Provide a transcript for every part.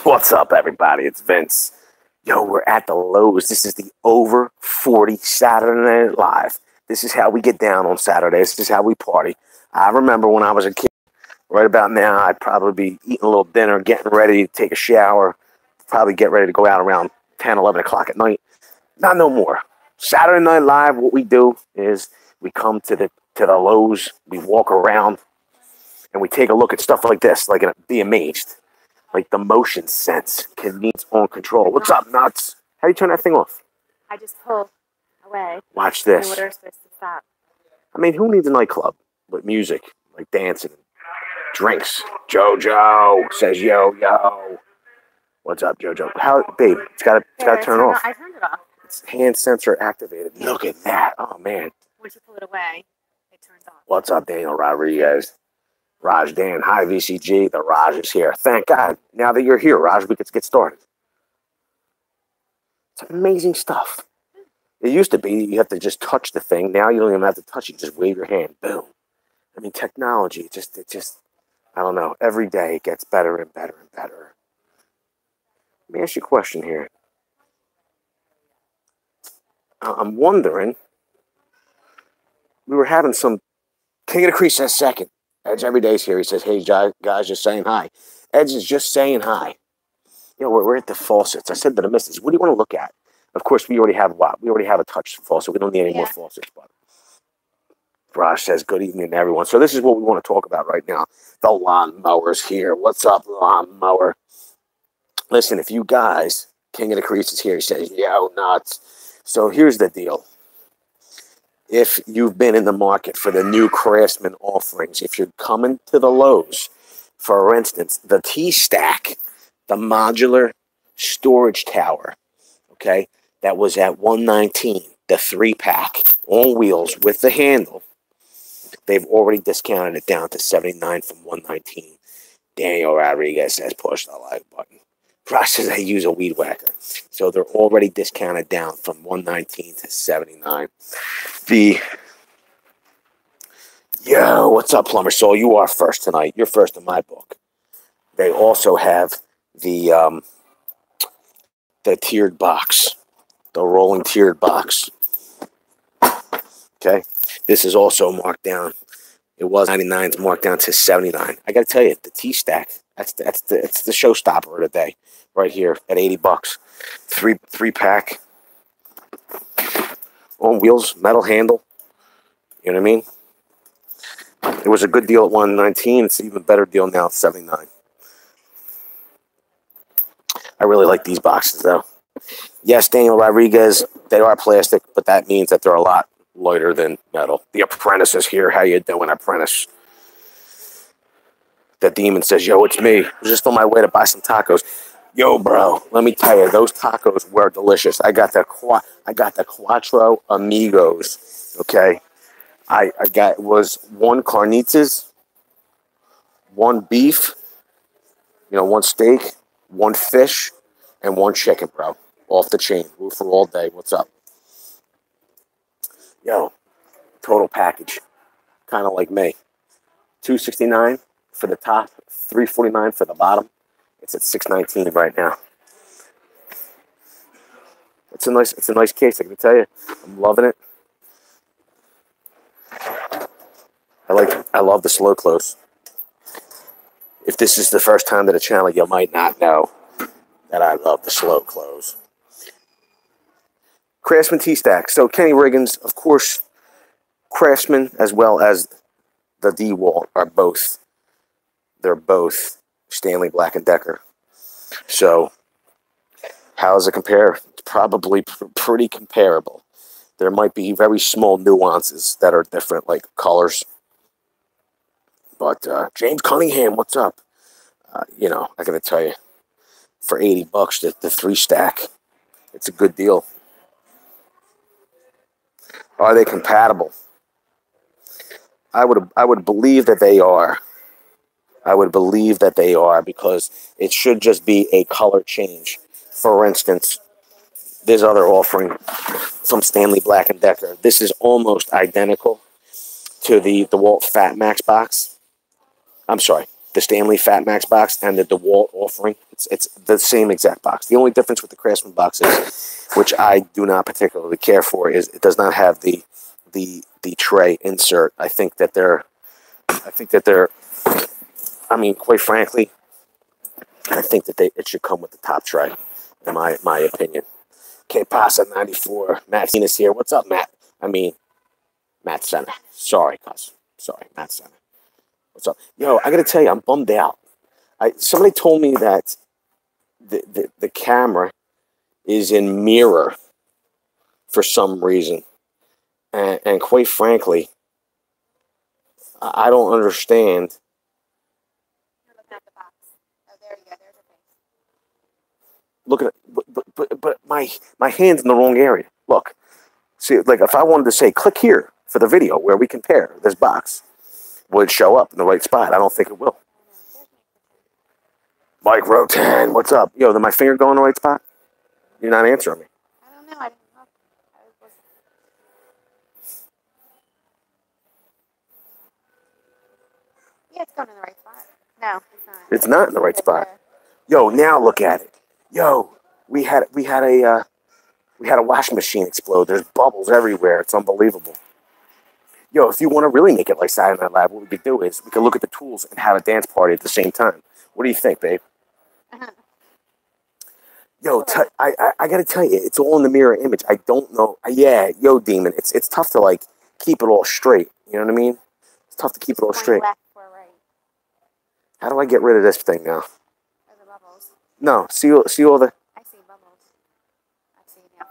What's up, everybody? It's Vince. Yo, we're at the Lowe's. This is the Over 40 Saturday Night Live. This is how we get down on Saturdays. This is how we party. I remember when I was a kid, right about now, I'd probably be eating a little dinner, getting ready to take a shower, probably get ready to go out around 10, 11 o'clock at night. Not no more. Saturday Night Live, what we do is we come to the Lowe's, we walk around, and we take a look at stuff like this, like be amazed. Like the motion sense, convenience on control. What's up, nuts? How do you turn that thing off? I just pull away. Watch this. The motor's supposed to stop. I mean, who needs a nightclub with music, like dancing, drinks? JoJo says, yo. What's up, JoJo? How, babe? It's got to turn off. I turned it off. It's hand sensor activated. Look at that. Oh man. Once you pull it away, it turns off. What's up, Daniel Rodriguez? Raj Dan, hi VCG, the Raj is here. Thank God. Now that you're here, Raj, we get to get started. It's amazing stuff. It used to be you have to just touch the thing. Now you don't even have to touch it. You just wave your hand. Boom. I mean, technology, it just, I don't know. Every day it gets better and better and better. Let me ask you a question here. I'm wondering, we were having some, King of the Crease says second. Edge every day's here. He says, hey, guys, just saying hi. Edge is just saying hi. You know, we're at the faucets. I said to the missus, what do you want to look at? Of course, we already have what? We already have a touch faucet. We don't need any more faucets. But Raj says, good evening to everyone. So this is what we want to talk about right now. The lawnmower's here. What's up, lawnmower? Listen, if you guys, King of the Crease is here. He says, yo, nuts. So here's the deal. If you've been in the market for the new Craftsman offerings, if you're coming to the Lowe's, for instance, the T-Stack, the modular storage tower, okay, that was at $119, the 3-pack on wheels with the handle, they've already discounted it down to $79 from $119. Daniel Rodriguez says push the like button. Ross says I use a weed whacker. So they're already discounted down from $119 to $79. Yo, what's up, Plumber Soul? You are first tonight. You're first in my book. They also have the tiered box, the rolling tiered box. Okay, this is also marked down. It was 99, it's marked down to 79. I got to tell you, the T-Stack, it's the showstopper of the day, right here at $80. Three pack on wheels, metal handle. You know what I mean? It was a good deal at $119. It's an even better deal now at $79. I really like these boxes, though. Yes, Daniel Rodriguez, they are plastic, but that means that they're a lot lighter than metal. The Apprentice is here. How you doing, Apprentice? The Demon says, yo, it's me. I was just on my way to buy some tacos. Yo, bro, let me tell you, those tacos were delicious. I got the Cuatro Amigos, okay? I got, it was one carnitas, one beef, you know, one steak, one fish, and one chicken, bro. Off the chain. For all day. What's up? Yo, total package. Kind of like me. $269 for the top, $349 for the bottom. It's at $619 right now. It's a nice case, I can tell you. I'm loving it. I love the slow close. If this is the first time to the channel, you might not know that I love the slow close. Craftsman T-Stack. So Kenny Riggins, of course, Craftsman as well as the D-Wall are both. They're both Stanley Black & Decker. So how does it compare? It's probably pretty comparable. There might be very small nuances that are different, like colors. But James Cunningham, what's up? You know, I gotta tell you, for $80, the 3-stack, it's a good deal. Are they compatible? I would believe that they are. I would believe that they are because it should just be a color change. For instance, there's other offering from Stanley Black & Decker. This is almost identical to the DeWalt Fat Max box. I'm sorry, the Stanley Fat Max box and the DeWalt offering. It's the same exact box. The only difference with the Craftsman box is, which I do not particularly care for, is it does not have the tray insert. I think that they're. I mean, quite frankly, I think that it should come with the top tray, in my opinion. K Pasa 94. Matt Cena's here. What's up, Matt? I mean, Matt Senna. Sorry, cuz. Sorry, Matt Senna. What's up? Yo, I gotta tell you, I'm bummed out. Somebody told me that the camera is in mirror for some reason. And quite frankly, I don't understand. You're looking at the box. Oh, there you go. There's a face. Look at it, but my hand's in the wrong area. Look, see, like if I wanted to say click here for the video where we compare this box, would it show up in the right spot? I don't think it will. Mike Rotan, what's up? Yo, did my finger go in the right spot? You're not answering me. I don't know. I didn't look. Yeah, it's going in the right spot. No, it's not. It's not in the right spot. Yo, now look at it. Yo, we had a washing machine explode. There's bubbles everywhere. It's unbelievable. Yo, if you want to really make it like Saturday Night Live, what we could do is we could look at the tools and have a dance party at the same time. What do you think, babe? Yo, I got to tell you, it's all in the mirror image. I don't know. Yeah, yo, Demon, it's tough to like keep it all straight. You know what I mean? It's tough to keep it all straight. Left or right. How do I get rid of this thing now? There's the bubbles. No, see all the. I see bubbles. I see now.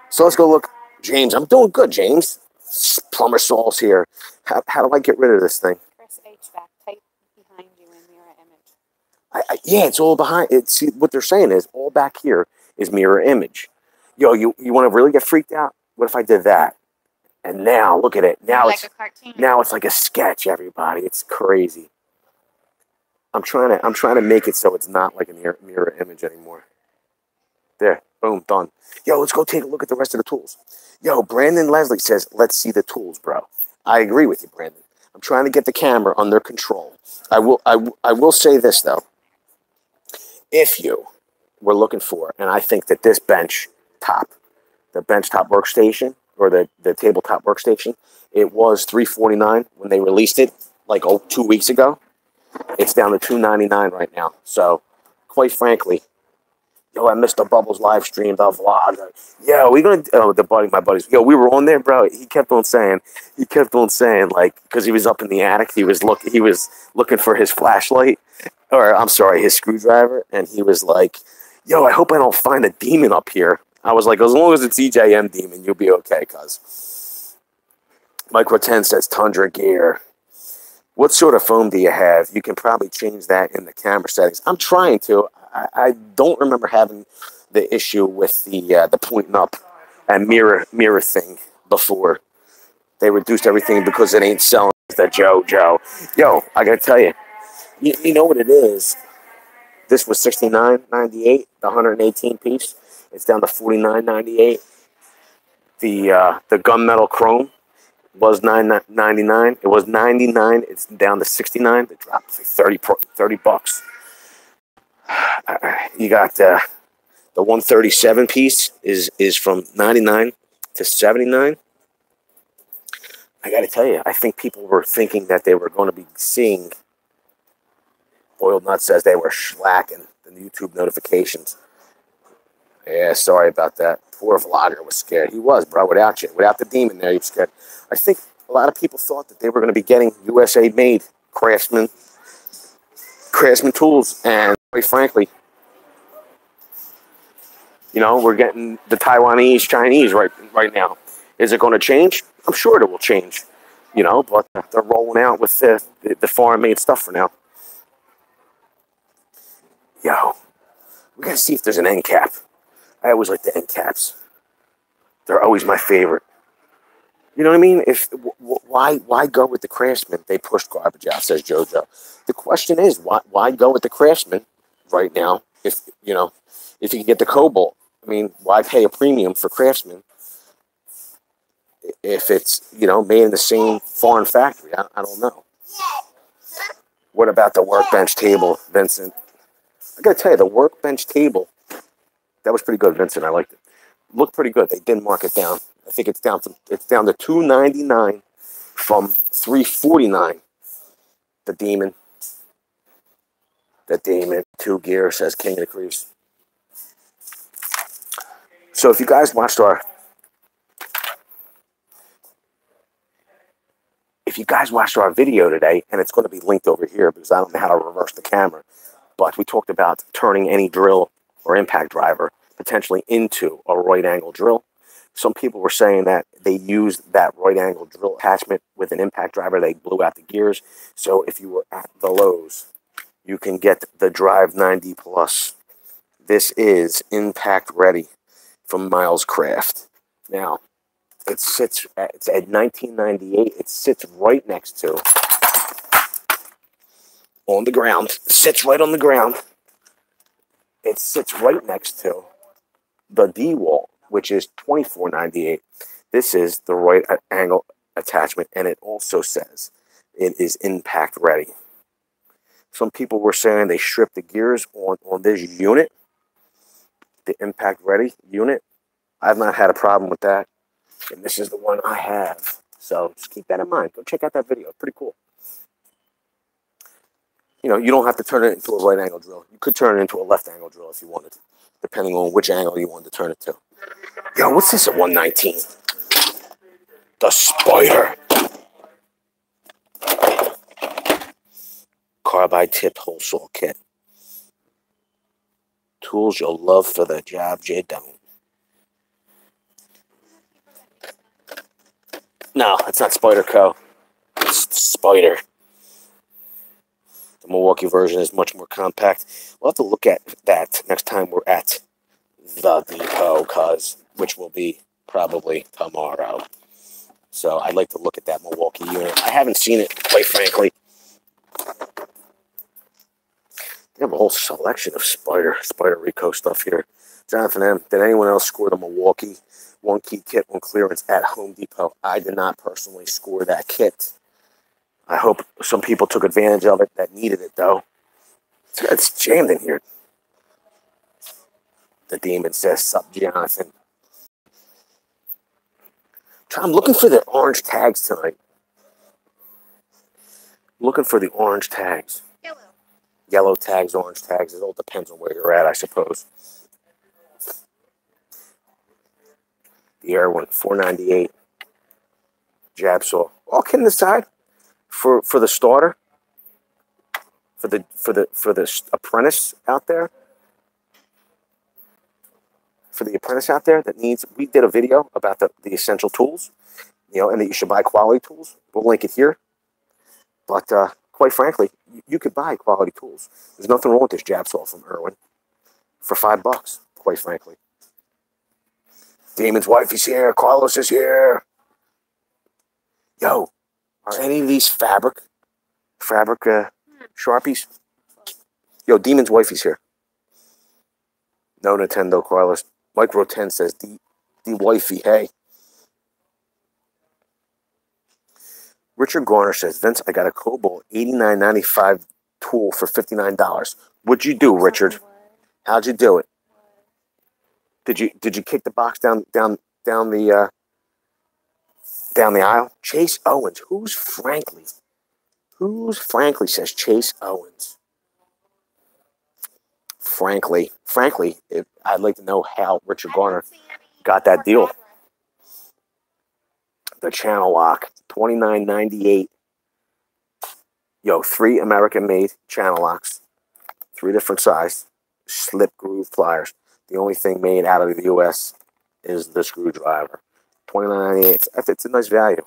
So let's go look. James, I'm doing good, James. Plumber Saul's here. How do I get rid of this thing? Press HVAC. Type behind you in mirror image. Yeah, it's all behind. See, what they're saying is all back here is mirror image. Yo, you want to really get freaked out? What if I did that? And now look at it. Now like it's a cartoon. Now it's like a sketch. Everybody, it's crazy. I'm trying to make it so it's not like a mirror image anymore. There, boom, done. Yo, let's go take a look at the rest of the tools. Yo, Brandon Leslie says, let's see the tools, bro. I agree with you, Brandon. I'm trying to get the camera under control. I will say this, though. If you were looking for, and I think that this bench top, the bench top workstation, or the tabletop workstation, it was $349 when they released it, like 2 weeks ago. It's down to $299 right now. So, quite frankly, yo, I missed the Bubbles live stream, the vlog. Yo, my buddies. Yo, we were on there, bro. He kept on saying, like, because he was up in the attic, he was looking for his flashlight, or I'm sorry, his screwdriver, and he was like, yo, I hope I don't find a demon up here. I was like, as long as it's EJM demon, you'll be okay, cuz. Micro 10 says Tundra gear. What sort of foam do you have? You can probably change that in the camera settings. I'm trying to. I don't remember having the issue with the pointing up and mirror thing before. They reduced everything because it ain't selling the JoJo. Yo, I gotta tell you, you know what it is? This was $69.98, the 118 piece. It's down to $49.98. The gunmetal chrome was $9.99. It was $99. It's down to $69. It dropped like $30. You got the 137 piece is from $99 to $79. I got to tell you, I think people were thinking that they were going to be seeing. Boiled Nut says they were slacking the YouTube notifications. Yeah, sorry about that. Poor vlogger was scared. He was, bro, without you. Without the demon there, he was scared. I think a lot of people thought that they were going to be getting USA-made Craftsman tools. And quite frankly, you know, we're getting the Taiwanese, Chinese right now. Is it going to change? I'm sure it will change, you know, but they're rolling out with the foreign-made stuff for now. Yo, we got to see if there's an end cap. I always like the end caps. They're always my favorite. You know what I mean? Why go with the Craftsman? They pushed garbage out, says JoJo. The question is, why go with the Craftsman right now? If you can get the Cobalt, I mean, why pay a premium for Craftsman if it's made in the same foreign factory? I don't know. What about the workbench table, Vincent? I gotta tell you, the workbench table, that was pretty good, Vincent. I liked it. Looked pretty good. They didn't mark it down. I think it's down to $299 from $349. The Demon. The Demon. 2 gear, says King of the Creeps. So if you guys watched our video today, and it's going to be linked over here because I don't know how to reverse the camera, but we talked about turning any drill or impact driver potentially into a right angle drill. Some people were saying that they used that right angle drill attachment with an impact driver. They blew out the gears. So if you were at the Lowe's, you can get the Drive 90 Plus. This is impact ready from Miles Craft. Now, it's at 1998. It sits right next to, on the ground. It sits right on the ground. It sits right next to the D-wall, which is $24.98. This is the right angle attachment, and it also says it is impact ready. Some people were saying they stripped the gears on this unit, the impact ready unit. I've not had a problem with that, and this is the one I have. So just keep that in mind. Go check out that video. Pretty cool. You know, you don't have to turn it into a right angle drill. You could turn it into a left angle drill if you wanted to, depending on which angle you wanted to turn it to. Yo, what's this at 119? The Spider. Carbide tipped hole saw kit. Tools you'll love for the job you don't. No, it's not Spider Co. It's Spider. The Milwaukee version is much more compact. We'll have to look at that next time we're at the depot, which will be probably tomorrow. So I'd like to look at that Milwaukee unit. I haven't seen it, quite frankly. They have a whole selection of Spider Rico stuff here. Jonathan M., did anyone else score the Milwaukee 1-key kit on clearance at Home Depot? I did not personally score that kit. I hope some people took advantage of it that needed it, though. It's jammed in here. The Demon says, sup, Jonathan. I'm looking for the orange tags tonight. Looking for the orange tags. Yellow tags, orange tags. It all depends on where you're at, I suppose. The Air one, $4.98. Jab saw. All kidding aside, for the starter, for the apprentice out there, that needs. We did a video about the essential tools, you know, and that you should buy quality tools. We'll link it here. But quite frankly, you could buy quality tools. There's nothing wrong with this jab saw from Irwin for $5, quite frankly. Damon's wife is here. Carlos is here. Yo, are any of these fabric Sharpies? Yo, Demon's wife is here. No Nintendo, Carlos. Micro 10 says, the wifey, hey. Richard Garner says, Vince, I got a Cobalt 89.95 tool for $59. What'd you do, Richard? How'd you do it? Did you kick the box down the aisle? Chase Owens. Who's Frankly? Who's Frankly, says Chase Owens. Frankly, I'd like to know how Richard Garner got that deal. The channel lock, $29.98. Yo, 3 American-made channel locks, 3 different size, slip groove pliers. The only thing made out of the U.S. is the screwdriver. $29.98. It's a nice value.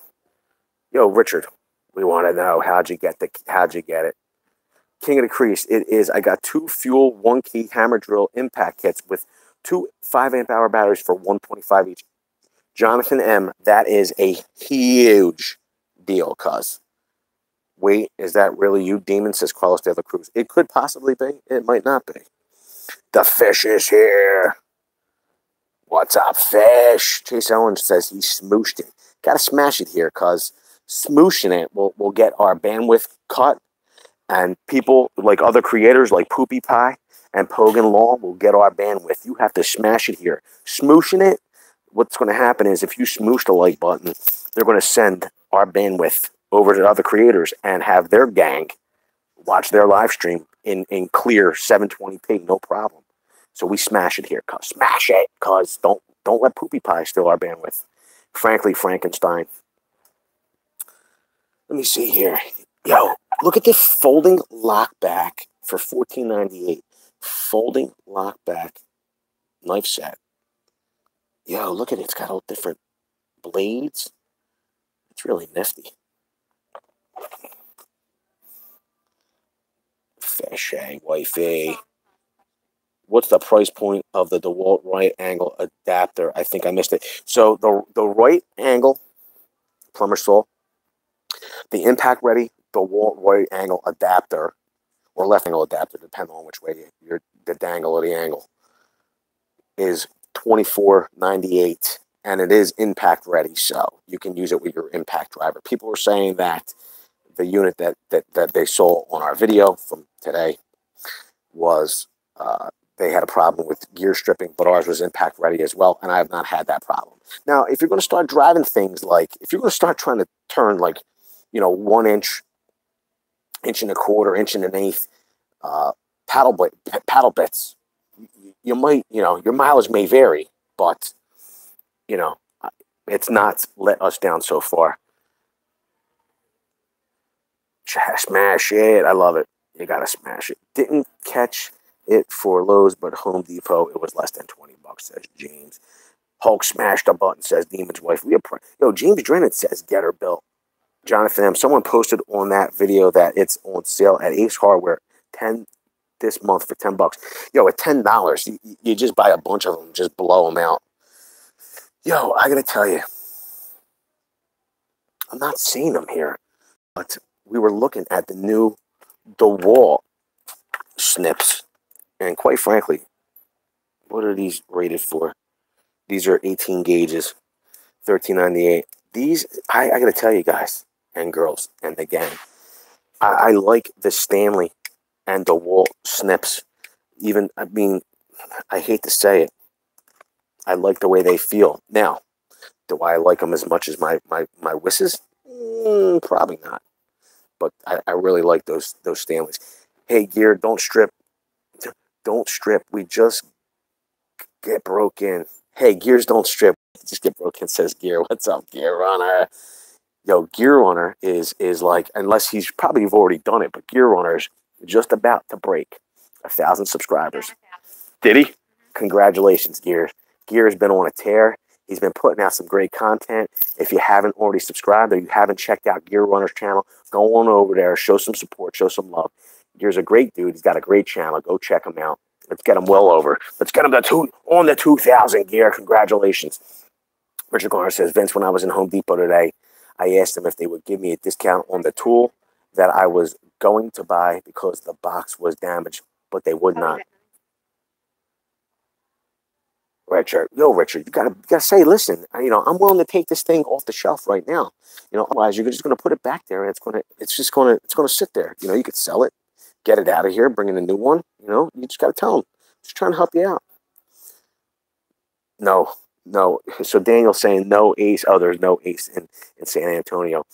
Yo, Richard, we want to know how'd you get it? King of the Crease. It is. I got 2 fuel 1-key hammer drill impact kits with 2 5-amp-hour batteries for $125 each. Jonathan M., that is a huge deal, cuz. Wait, is that really you, Demon? Says Carlos de la Cruz. It could possibly be. It might not be. The Fish is here. What's up, Fish? Chase Owens says he smooshed it. Gotta smash it here, cuz Smooshing it will get our bandwidth cut, and people like other creators like Poopy Pie and Pogan Law will get our bandwidth. You have to smash it here. Smooshing it, what's going to happen is if you smoosh the like button, they're going to send our bandwidth over to other creators and have their gang watch their live stream in clear 720p, no problem. So we smash it here, cuz. Smash it, cuz. Don't let Poopy Pie steal our bandwidth. Frankly, Frankenstein. Let me see here. Yo, look at this folding lock back for $14.98. Folding lock back knife set. Yo, look at it. It's got all different blades. It's really nifty. Fashay, wifey. What's the price point of the DeWalt right angle adapter? I think I missed it. So the right angle plumber saw, the impact ready DeWalt right angle adapter or left angle adapter, depending on which way you're the dangle or the angle, is $24.98, and it is impact ready, so you can use it with your impact driver. People were saying that the unit that they saw on our video from today was they had a problem with gear stripping, but ours was impact ready as well, and I have not had that problem. Now, if you're going to start driving things like, if you're going to start trying to turn like, 1 inch, inch and a quarter, inch and an eighth paddle bits, you might, your mileage may vary, but, it's not let us down so far. Smash it. I love it. You got to smash it. Didn't catch it for Lowe's, but Home Depot, it was less than $20, says James. Hulk smashed a button, says Demon's wife. Yo, James Drennan says, get her built. Jonathan M., someone posted on that video that it's on sale at Ace Hardware this month for $10. Yo, at $10, you just buy a bunch of them, just blow them out. Yo, I gotta tell you, I'm not seeing them here, but we were looking at the new DeWalt snips, and quite frankly, what are these rated for? These are 18 gauges, $13.98. These, I gotta tell you guys and girls and the gang, I like the Stanley and DeWalt snips. Even, I hate to say it, I like the way they feel. Now, do I like them as much as my Wisses? Probably not. But I really like those Stanleys. Hey, Gear, don't strip. Don't strip. We just get broken. Hey, Gears don't strip. Just get broken, says Gear. What's up, Gear Runner? Yo, Gear Runner is like, unless he's probably already done it, but Gear Runner's just about to break 1,000 subscribers. Did he? Congratulations, Gear. Gear has been on a tear. He's been putting out some great content. If you haven't already subscribed or you haven't checked out Gear Runner's channel, go on over there, show some support, show some love. Gear's a great dude. He's got a great channel. Go check him out. Let's get him well over. Let's get him on the 2,000, Gear. Congratulations. Richard Garner says, Vince, when I was in Home Depot today, I asked them if they would give me a discount on the tool that I was going to buy because the box was damaged, but they would not. Richard, Richard, you gotta say, listen, I'm willing to take this thing off the shelf right now. Otherwise you're just gonna put it back there and it's gonna sit there. You could sell it, get it out of here, bring in a new one. You just gotta tell them. Just trying to help you out. No. So Daniel's saying no ace. Oh, there's no ace in San Antonio.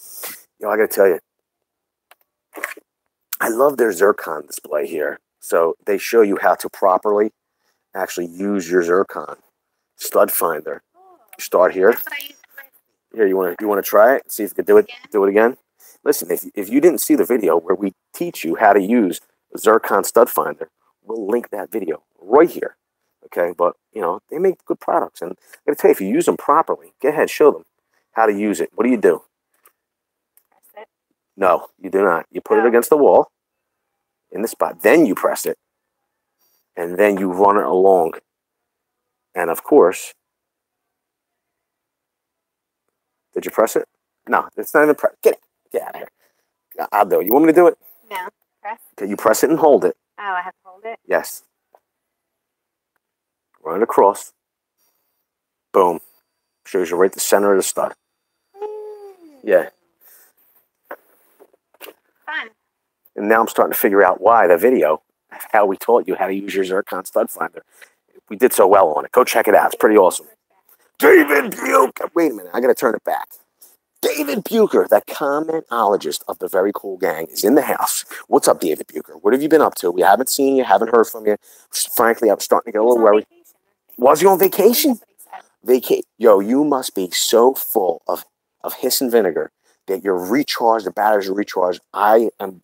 I gotta tell you, I love their zircon display here. So they show you how to properly actually use your zircon stud finder. You start here. Here, you want to try it? See if you can do it. Do it again. Listen, if you didn't see the video where we teach you how to use zircon stud finder, we'll link that video right here. Okay, but they make good products, and I gotta tell you, if you use them properly, go ahead, show them how to use it. What do you do? Press it. No, you do not. You put it against the wall in the spot, then you press it, and then you run it along. And of course, did you press it? No, it's not even press. Get out of here. I'll do it. You want me to do it? No. Press. Okay, you press it and hold it. Oh, I have to hold it? Yes. Run it across. Boom. Shows you right the center of the stud. Yeah. And now I'm starting to figure out why the video, how we taught you how to use your Zircon stud finder. We did so well on it. Go check it out. It's pretty awesome. David Bucher. Wait a minute. I got to turn it back. David Bucher, the commentologist of the Very Cool Gang, is in the house. What's up, David Bucher? What have you been up to? We haven't seen you, haven't heard from you. Frankly, I'm starting to get a little worried. Was you on vacation? Yo, you must be so full of hiss and vinegar that you're recharged, the batteries are recharged. I'm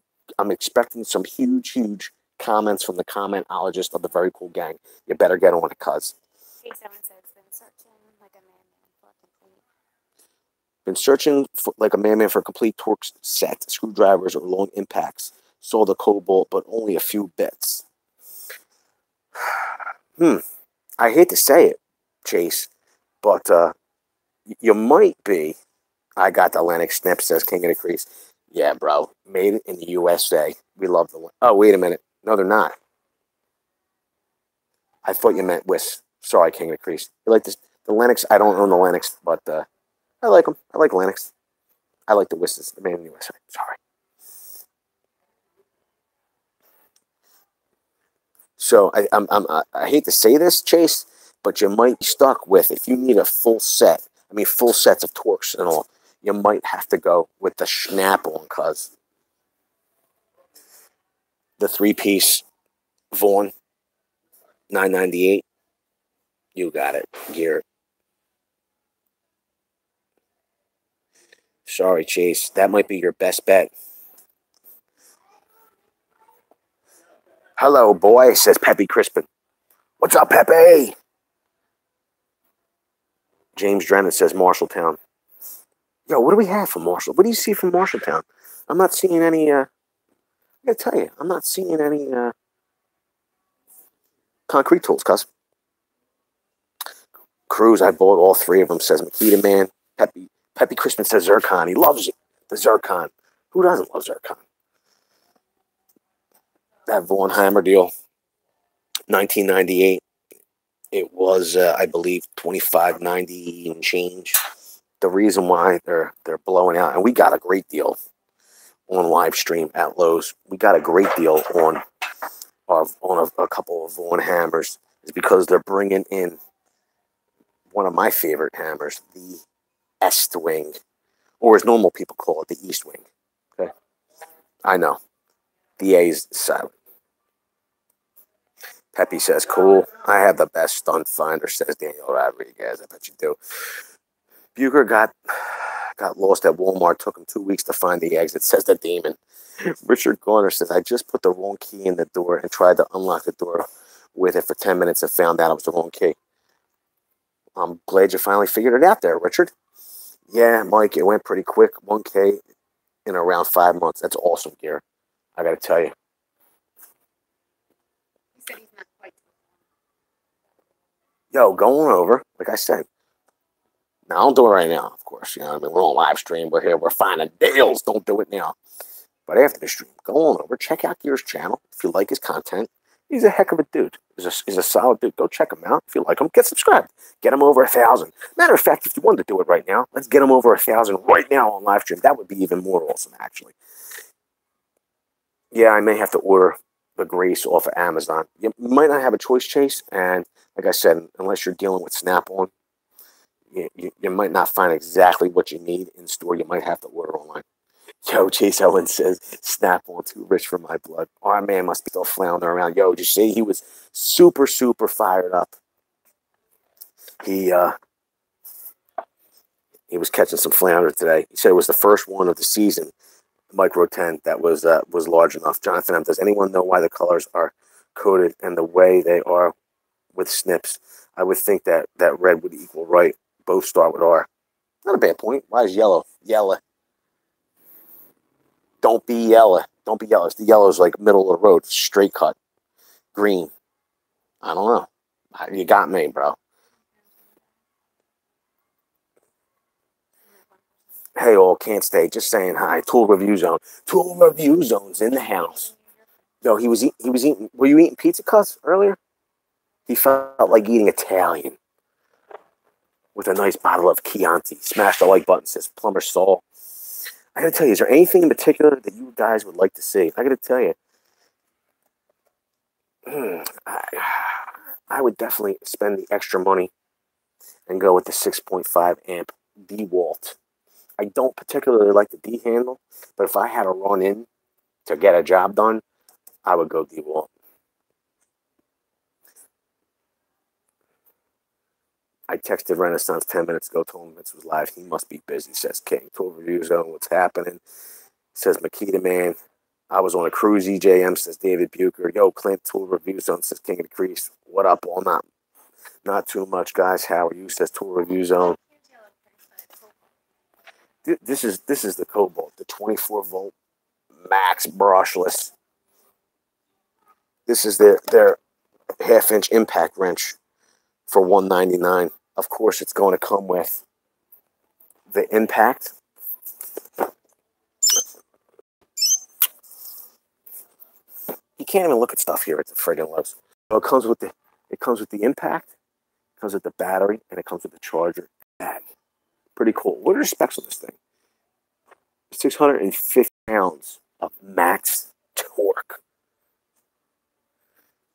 expecting some huge comments from the commentologist of the Very Cool Gang. You better get on it, cuz. Been searching for, like a madman for a complete torque set, screwdrivers or long impacts. Saw the cobalt, but only a few bits. I hate to say it, Chase, but you might be. I got the Lennox snip, says King of the Crease. Yeah, bro. Made it in the USA. We love the... Oh, wait a minute. No, they're not. I thought you meant Wiss. Sorry, King of the Crease. You like this? The Lennox? I don't own the Lennox, but I like them. I like Lennox. I like the Wisses. The Made in the USA. Sorry. So I hate to say this, Chase, but you might be stuck with, if you need a full set, full sets of Torques and all, you might have to go with the Snap-on, cuz. The 3-piece Vaughn 998. You got it, gear. Sorry, Chase. That might be your best bet. Hello, boy, says Pepe Crispin. What's up, Pepe? James Drennan says Marshalltown. Yo, what do we have from Marshall? What do you see from Marshalltown? I'm not seeing any, I gotta tell you, I'm not seeing any concrete tools, cuz. Cruz, I bought all 3 of them, says Makita Man. Pepe Crispin says Zircon. He loves it. The Zircon. Who doesn't love Zircon? That Vaughn Hammer deal, 1998. It was, I believe, $25.90 and change. The reason why they're blowing out, and we got a great deal on live stream at Lowe's. We got a great deal on a couple of Vaughn hammers, is because they're bringing in one of my favorite hammers, the Est Wing, or as normal people call it, the East Wing. Okay, I know the A is silent. Pepe says, cool. I have the best stunt finder, says Daniel Rodriguez. I bet you do. Bucher got lost at Walmart. Took him 2 weeks to find the exit, says the demon. Richard Garner says, I just put the wrong key in the door and tried to unlock the door with it for 10 minutes and found out it was the wrong key. I'm glad you finally figured it out there, Richard. Yeah, Mike, it went pretty quick. 1K in around 5 months. That's awesome, gear. I got to tell you. He said he's not quite. Yo, going over, like I said. Now, don't do it right now, of course. You know, we're on live stream. We're here. We're finding deals. Don't do it now. But after the stream, go on over. Check out Gear's channel. If you like his content, he's a heck of a dude. He's a solid dude. Go check him out. If you like him, get subscribed. Get him over 1,000. Matter of fact, if you wanted to do it right now, let's get him over 1,000 right now on live stream. That would be even more awesome, actually. Yeah, I may have to order the Grace off of Amazon. You might not have a choice, Chase. And like I said, unless you're dealing with Snap-on, you might not find exactly what you need in store. You might have to order online. Yo, Chase Owen says, Snap-on too rich for my blood. Our man must be still floundering around. Yo, did you see? He was super fired up. He was catching some flounder today. He said it was the first one of the season, Micro 10, that was large enough. Jonathan M., does anyone know why the colors are coded and the way they are with snips? I would think that red would equal right. Both start with R. Not a bad point. Why is yellow? Yellow. Don't be yellow. Don't be yellow. The yellow is like middle of the road, straight cut. Green. I don't know. You got me, bro. Hey, all, can't stay. Just saying hi. Tool Review Zone. Tool Review Zone's in the house. Yo, he was eating. Were you eating pizza cuts earlier? He felt like eating Italian with a nice bottle of Chianti. Smash the like button, says Plumber Saul. I gotta tell you, is there anything in particular that you guys would like to see? I gotta tell you, I would definitely spend the extra money and go with the 6.5 amp DeWalt. I don't particularly like the D handle, but if I had to run in to get a job done, I would go DeWalt. I texted Renaissance 10 minutes ago, told him Vince was live. He must be busy, says King. Tool Review Zone, what's happening? Says Makita Man. I was on a cruise, EJM, says David Bucher. Yo, Clint, Tool Review Zone, says King of the Crease. What up, all not too much, guys. How are you, says Tool Review Zone. This is the Cobalt, the 24 volt max brushless. This is their half-inch impact wrench for $199. Of course, it's going to come with the impact. You can't even look at stuff here at the friggin' Lowe's. So it comes with the impact, it comes with the battery, and it comes with the charger bag. Pretty cool. What are the specs on this thing? 650 pounds of max torque.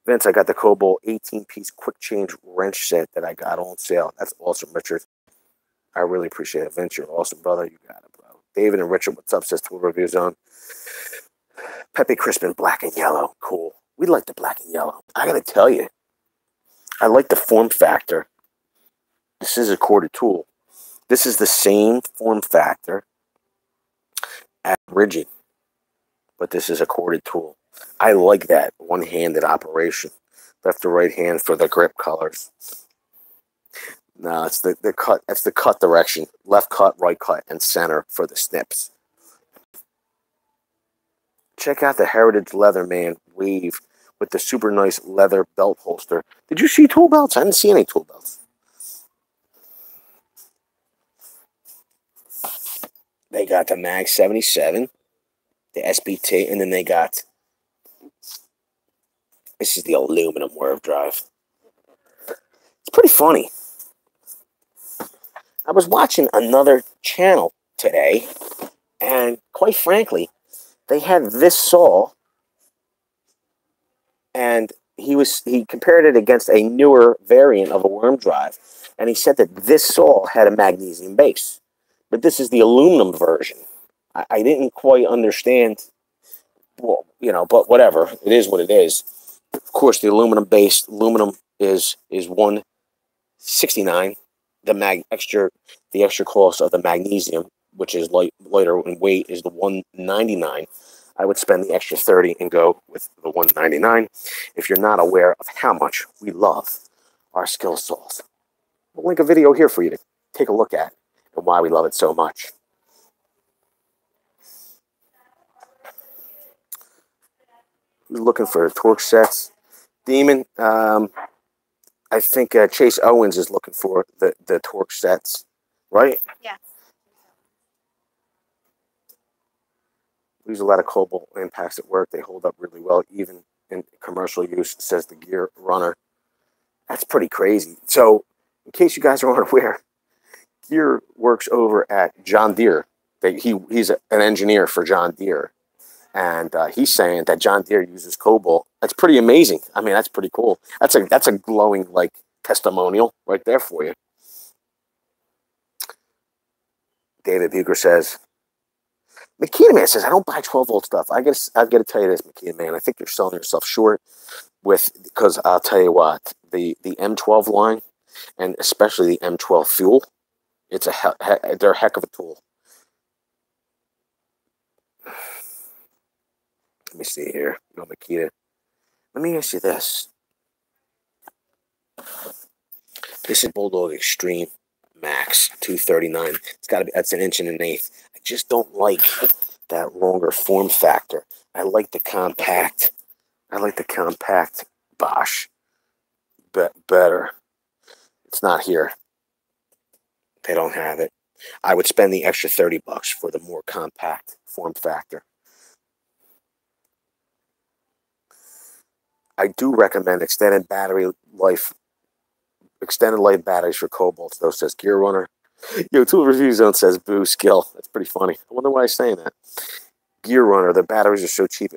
Vince, I got the Cobalt 18-piece quick change wrench set that I got on sale. That's awesome, Richard. I really appreciate it. Vince, you're awesome, brother. You got it, bro. David and Richard, what's up, says Tool Review Zone. Pepe Crispin, black and yellow. Cool. We like the black and yellow. I got to tell you, I like the form factor. This is a corded tool. This is the same form factor as rigid, but this is a corded tool. I like that one-handed operation. Left to right hand for the grip colors. No, it's the cut. That's the cut direction. Left cut, right cut, and center for the snips. Check out the Heritage Leatherman Wave with the super nice leather belt holster. Did you see tool belts? I didn't see any tool belts. They got the Mag 77, the SBT, and then they got, this is the aluminum Werv drive. It's pretty funny. I was watching another channel today, and quite frankly, they had this saw, and he compared it against a newer variant of a worm drive, and he said that this saw had a magnesium base, but this is the aluminum version. I didn't quite understand, well, you know, but whatever, it is what it is. Of course, the aluminum is $169. The extra cost of the magnesium, which is lighter in weight, is the $199. I would spend the extra $30 and go with the $199. If you're not aware of how much we love our skill saws, we'll link a video here for you to take a look at and why we love it so much. Who's looking for torque sets? Demon, I think Chase Owens is looking for the torque sets, right? Yeah. We use a lot of Cobalt impacts at work. They hold up really well, even in commercial use, says the Gear Runner. That's pretty crazy. So, in case you guys are unaware, Gear works over at John Deere. He's an engineer for John Deere. And he's saying that John Deere uses Cobalt. That's pretty amazing. I mean, that's pretty cool. That's a glowing, like, testimonial right there for you. David Bucher says, Makita Man says, I don't buy 12-volt stuff. I've got to tell you this, Makita Man. I think you're selling yourself short because I'll tell you what, the M12 line, and especially the M12 Fuel, they're a heck of a tool. Let me see here. No, Makita. Let me ask you this. This is Bulldog Extreme Max 239. That's an inch and an eighth. I just don't like that longer form factor. I like the compact. Bosch better. It's not here. They don't have it. I would spend the extra $30 for the more compact form factor. I do recommend extended life batteries for Cobalts, though, says Gear Runner. Yo, Tool Review Zone says boo skill. That's pretty funny. I wonder why he's saying that. Gear Runner, the batteries are so cheap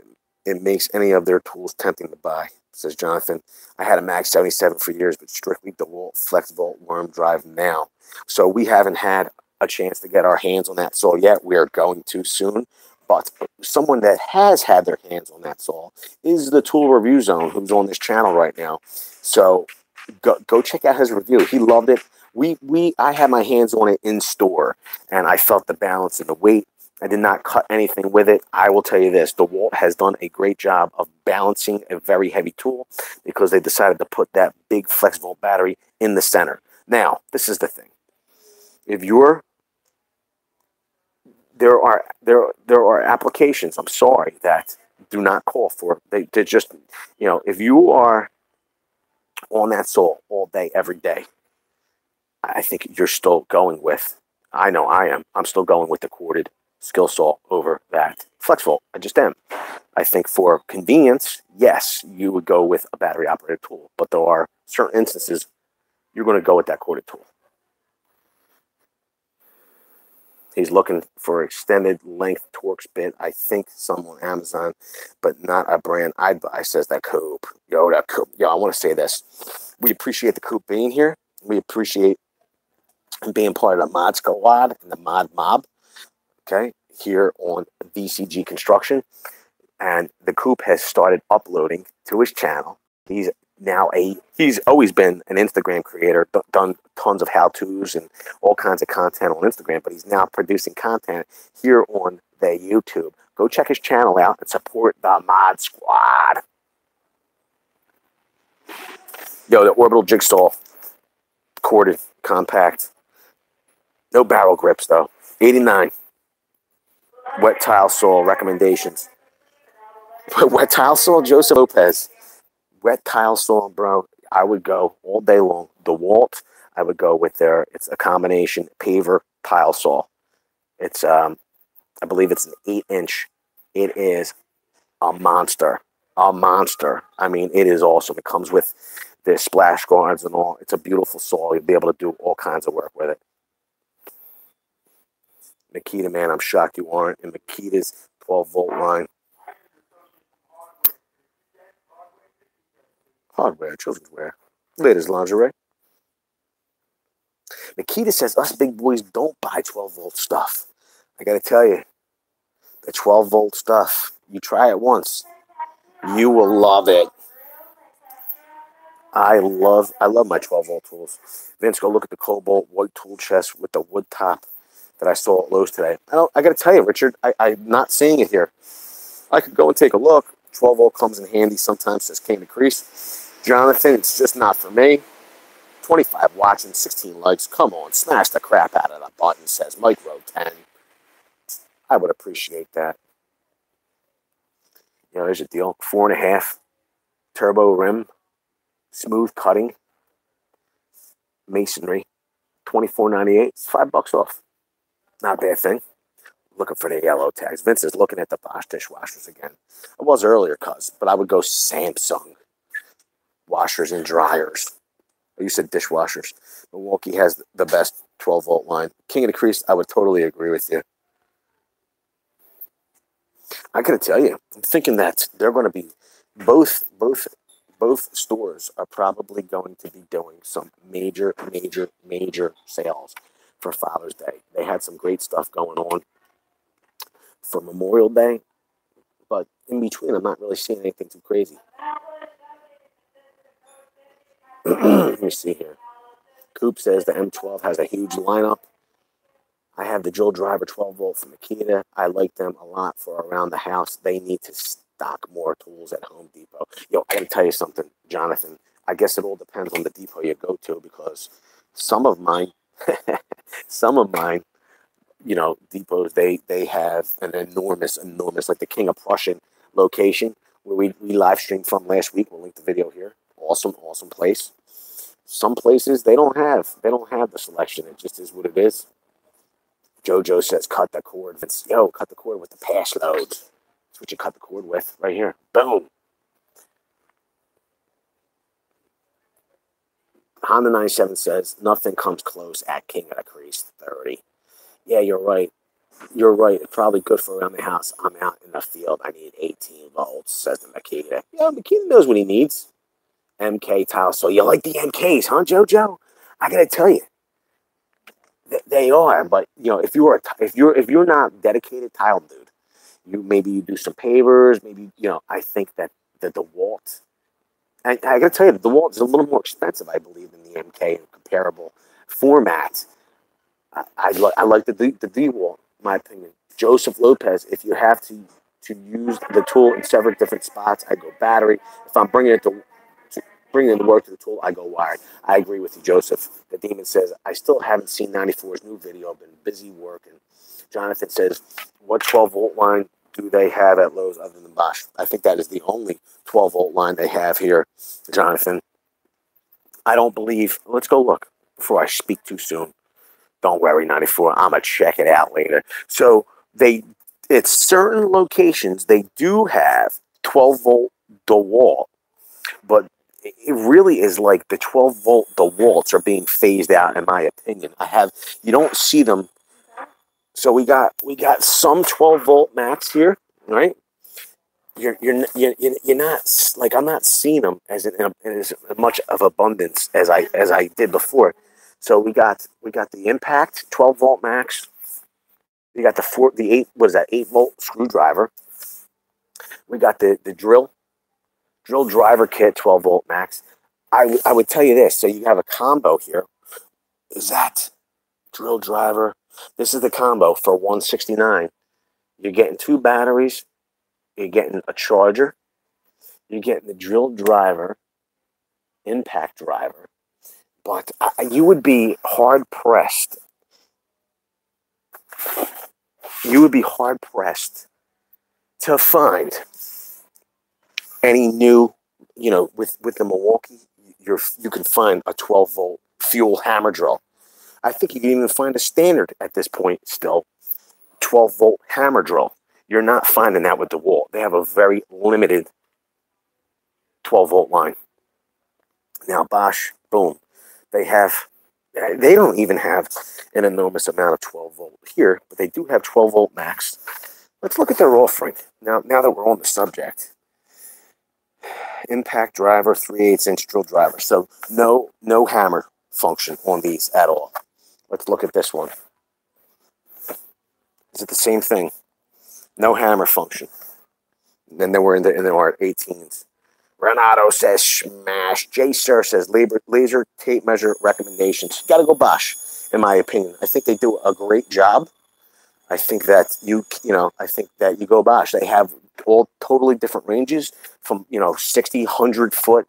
it makes any of their tools tempting to buy, says Jonathan. I had a Mag 77 for years, but strictly DeWalt Flex Volt worm drive now. So we haven't had a chance to get our hands on that saw yet. We are going to soon. But someone that has had their hands on that saw is the Tool Review Zone, who's on this channel right now. So go check out his review. He loved it. I had my hands on it in store, and I felt the balance and the weight. I did not cut anything with it. I will tell you this, DeWalt has done a great job of balancing a very heavy tool because they decided to put that big flex volt battery in the center. Now, this is the thing. If you're there are applications, I'm sorry, that do not call for they just, if you are on that saw all day every day, I think you're still going with, I know I am. I'm still going with the corded skill saw over that flex volt. I just am. I think for convenience, yes, you would go with a battery operated tool, but there are certain instances you're going to go with that corded tool. He's looking for extended length Torx bit. I think some on Amazon, but not a brand I'd buy, says that Coop. Yo, I want to say this. We appreciate the Coop being here. We appreciate being part of the mod squad and the mod mob. Okay, here on VCG Construction, and the Coop has started uploading to his channel. He's always been an Instagram creator, done tons of how-tos and all kinds of content on Instagram, but he's now producing content here on the YouTube. Go check his channel out and support the mod squad. Yo, the orbital jigsaw, corded, compact, no barrel grips though. 89. Wet tile saw recommendations. Wet tile saw, Joseph Lopez. Wet tile saw, bro. I would go all day long. DeWalt, I would go with it's a combination paver tile saw. It's, I believe it's an 8-inch. It is a monster. A monster. I mean, it is awesome. It comes with the splash guards and all. It's a beautiful saw. You'll be able to do all kinds of work with it. Makita, man, I'm shocked you aren't in Makita's 12-volt line. Hardware, children's wear, ladies' lingerie. Makita says us big boys don't buy 12-volt stuff. I got to tell you, the 12-volt stuff, you try it once, you will love it. I love my 12-volt tools. Vince, go look at the Cobalt white tool chest with the wood top that I saw at Lowe's today. I got to tell you, Richard, I'm not seeing it here. I could go and take a look. 12-volt comes in handy sometimes, says King to Crease. Jonathan, it's just not for me. 25 watching, 16 likes. Come on, smash the crap out of the button, says Micro 10. I would appreciate that. There's a deal. 4.5 turbo rim, smooth cutting, masonry, $24.98. It's $5 off. Not a bad thing. Looking for the yellow tags. Vince is looking at the Bosch dishwashers again. I was earlier, but I would go Samsung washers and dryers. You said dishwashers. Milwaukee has the best 12-volt line. King of the Crease, I would totally agree with you. I gotta tell you, I'm thinking that they're going to be both stores are probably going to be doing some major sales for Father's Day. They had some great stuff going on for Memorial Day, but in between, I'm not really seeing anything too crazy. Let me see here. Coop says the M12 has a huge lineup. I have the Joe Driver 12-volt from Makita. I like them a lot for around the house. They need to stock more tools at Home Depot. Yo, I got to tell you something, Jonathan. I guess it all depends on the depot you go to, because some of mine, depots, they have an enormous, like the King of Prussian location where we live streamed from last week. We'll link the video here. Awesome place. Some places they don't have the selection. It just is what it is. JoJo says cut the cord. Cut the cord with the pass loads. That's what you cut the cord with right here. Boom. Honda 97 says, nothing comes close at King of the Crease 30. Yeah, you're right. You're right. It's probably good for around the house. I'm out in the field. I need 18 volts, says the Makita. Yeah, Makita knows what he needs. MK tile. So you like the MKs, huh, JoJo? I gotta tell you, they are. But you know, if you're not dedicated tile dude, you do some pavers. Maybe I think that the DeWalt. I gotta tell you, the DeWalt is a little more expensive, I believe, than the MK in comparable format. I like the DeWalt, in my opinion. Joseph Lopez, if you have to use the tool in several different spots, I go battery. If I'm bringing the work to the tool, I go wired. I agree with you, Joseph. The Demon says, I still haven't seen 94's new video. I've been busy working. Jonathan says, what 12-volt line do they have at Lowe's other than Bosch? I think that is the only 12-volt line they have here, Jonathan. I don't believe. Let's go look before I speak too soon. Don't worry, 94. I'm going to check it out later. So at certain locations, they do have 12-volt DeWalt, but it really is like the 12-volt DeWalts are being phased out, in my opinion. You don't see them. So we got some 12-volt max here, right? You're not like, I'm not seeing them as much of abundance as I did before. So we got the Impact 12-volt max. We got the 8-volt screwdriver. We got the drill driver kit 12-volt max. I would tell you this. So you have a combo here. Is that drill driver? This is the combo for $169. You're getting 2 batteries. You're getting a charger. You're getting the drill driver, impact driver. But you would be hard pressed. You would be hard pressed to find any new, with the Milwaukee, you can find a 12-volt fuel hammer drill. I think you can even find a standard at this point still 12-volt hammer drill. You're not finding that with DeWalt. They have a very limited 12-volt line. Now Bosch, boom, they don't even have an enormous amount of 12-volt here, but they do have 12-volt max. Let's look at their offering. Now that we're on the subject. Impact driver, 3/8-inch drill driver. So no hammer function on these at all. Let's look at this one. Is it the same thing? No hammer function. And then we're in the R18s. Renato says smash. J Sir says laser tape measure recommendations. Got to go Bosch, in my opinion. I think they do a great job. I think that you go Bosch. They have all totally different ranges from 60, 100-foot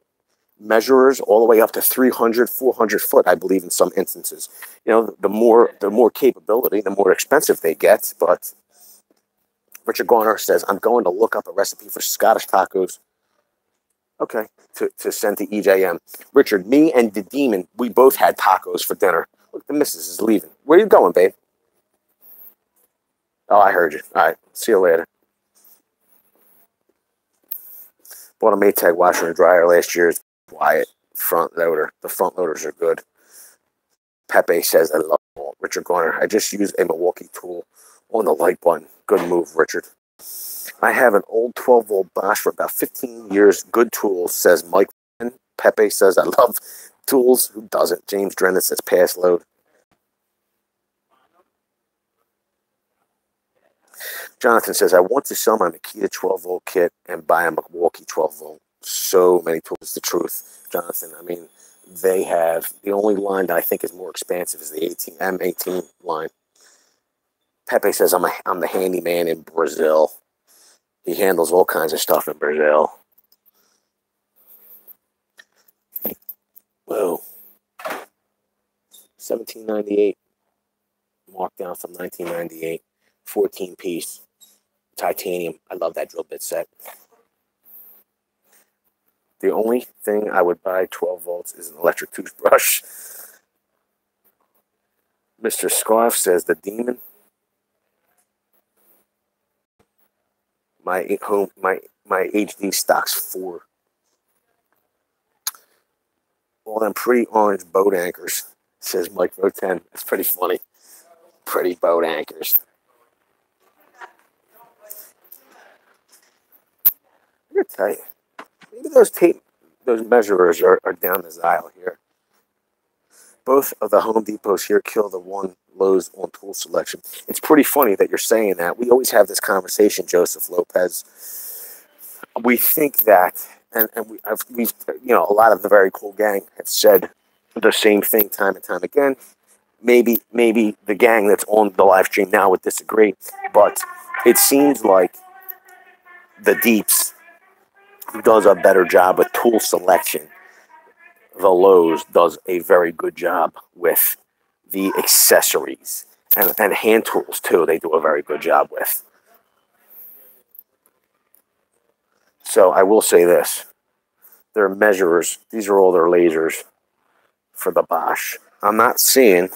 measurers all the way up to 300, 400 foot, I believe, in some instances. The more capability, the more expensive they get. But Richard Garner says, I'm going to look up a recipe for Scottish tacos. Okay, to send to EJM. Richard, me and the Demon, we both had tacos for dinner. Look, the missus is leaving. Where are you going, babe? Oh, I heard you. All right, see you later. Bought a Maytag washer and dryer last year. It's quiet. Front loader. The front loaders are good. Pepe says, I love it. Richard Garner, I just used a Milwaukee tool on the light button. Good move, Richard. I have an old 12-volt Bosch for about 15 years. Good tools, says Mike. Pepe says, I love tools. Who doesn't? James Drennan says, pass load. Jonathan says, I want to sell my Makita 12-volt kit and buy a Milwaukee 12-volt. So many tools. It's the truth, Jonathan. I mean, they have the only line that I think is more expansive is the M18 line. Pepe says, I'm the handyman in Brazil. He handles all kinds of stuff in Brazil. Whoa. 1798. Marked down from 1998. 14-piece. Titanium. I love that drill bit set. The only thing I would buy 12 volts is an electric toothbrush. Mr. Scarf says, the Demon. My HD stocks 4. all them pretty orange boat anchors, says Mike Row 10. It's pretty funny. Pretty boat anchors. I gotta tell you, maybe those measurers are down this aisle here. Both of the Home Depots here kill the one Lowe's on tool selection. It's pretty funny that you're saying that. We always have this conversation, Joseph Lopez. We think that, and we've a lot of the very cool gang have said the same thing time and time again. Maybe the gang that's on the live stream now would disagree, but it seems like the Deeps does a better job with tool selection. The Lowe's does a very good job with the accessories and hand tools too. They do a very good job with. So I will say this. Their measurers, these are all their lasers for the Bosch. I'm not seeing,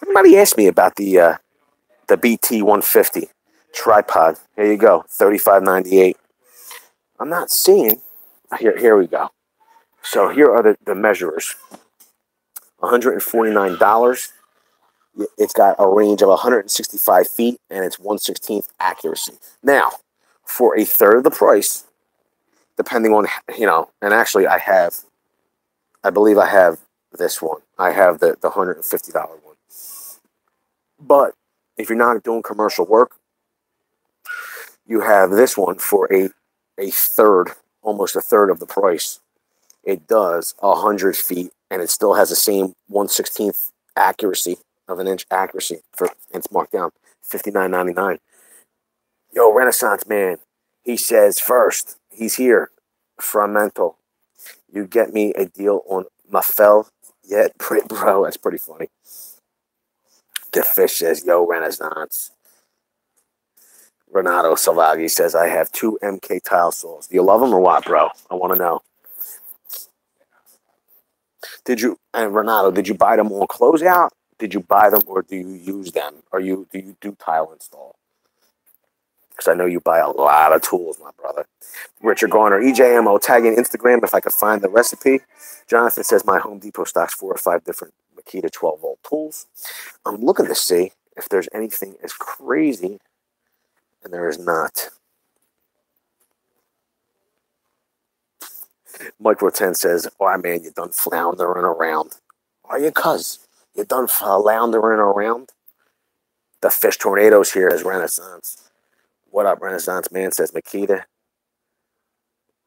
everybody asked me about the BT 150 tripod. Here you go, $35.98. I'm not seeing, here we go. So here are the measurers. $149. It's got a range of 165 feet and it's 1/16 accuracy. Now, for a third of the price, depending on, and actually I believe I have this one. I have the $150 one. But if you're not doing commercial work, you have this one for a third, almost a third of the price. It does 100 feet, and it still has the same 1/16 accuracy of an inch accuracy. And it's marked down $59.99. Yo, Renaissance Man, he says first, he's here from Mental. You get me a deal on Mafel yet, bro? That's pretty funny. The Fish says, yo, Renaissance. Renato Salvaggi says, I have 2 MK tile saws. Do you love them or what, bro? I want to know. And Renato, did you buy them on closeout? Did you buy them or do you use them? Or do you do tile install? Because I know you buy a lot of tools, my brother. Richard Garner, EJMO, tagging Instagram if I could find the recipe. Jonathan says my Home Depot stocks 4 or 5 different Makita 12-volt tools. I'm looking to see if there's anything as crazy, and there is not. Micro 10 says, oh, man, you done floundering around. Are you, cuz? You done floundering around? The Fish Tornadoes here is Renaissance. What up, Renaissance Man, says Makita.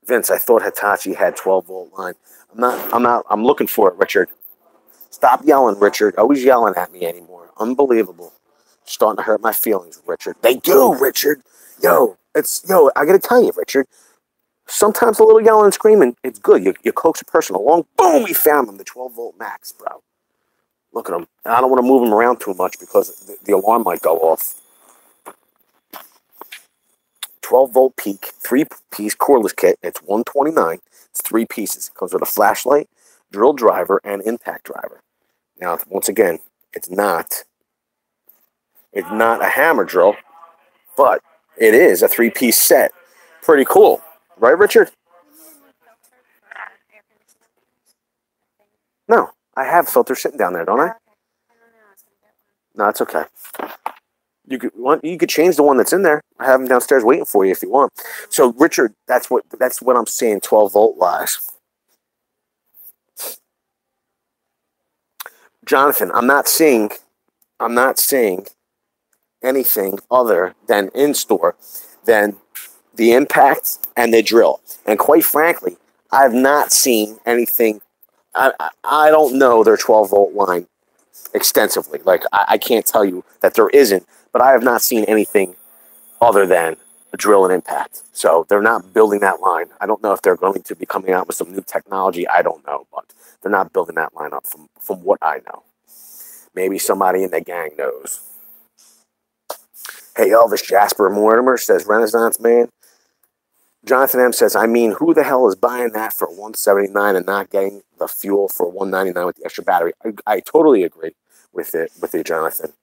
Vince, I thought Hitachi had 12-volt line. I'm looking for it, Richard. Stop yelling, Richard. Always yelling at me anymore. Unbelievable. Starting to hurt my feelings, Richard. They do, Richard. Yo, I gotta tell you, Richard. Sometimes a little yelling and screaming, it's good. You coax a person along. Boom, we found them, the 12-volt max, bro. Look at them. And I don't want to move them around too much because the alarm might go off. 12-volt peak, 3-piece cordless kit. It's $129. It's 3 pieces. It comes with a flashlight, drill driver, and impact driver. Now, once again, it's not a hammer drill, but it is a 3-piece set. Pretty cool. Right, Richard? No, I have filters sitting down there, don't I? No, it's okay. You could change the one that's in there. I have them downstairs waiting for you if you want. So, Richard, that's what I'm saying. 12-volt wise. Jonathan, I'm not seeing anything other than in store than the impact and the drill. And quite frankly, I've not seen anything. I don't know their 12-volt line extensively. Like, I can't tell you that there isn't, but I have not seen anything other than a drill and impact. So they're not building that line. I don't know if they're going to be coming out with some new technology. I don't know, but they're not building that line up from what I know. Maybe somebody in the gang knows. Hey, Elvis Jasper Mortimer says, Renaissance Man. Jonathan M says, I mean, who the hell is buying that for $179 and not getting the fuel for $199 with the extra battery? I totally agree with you, Jonathan.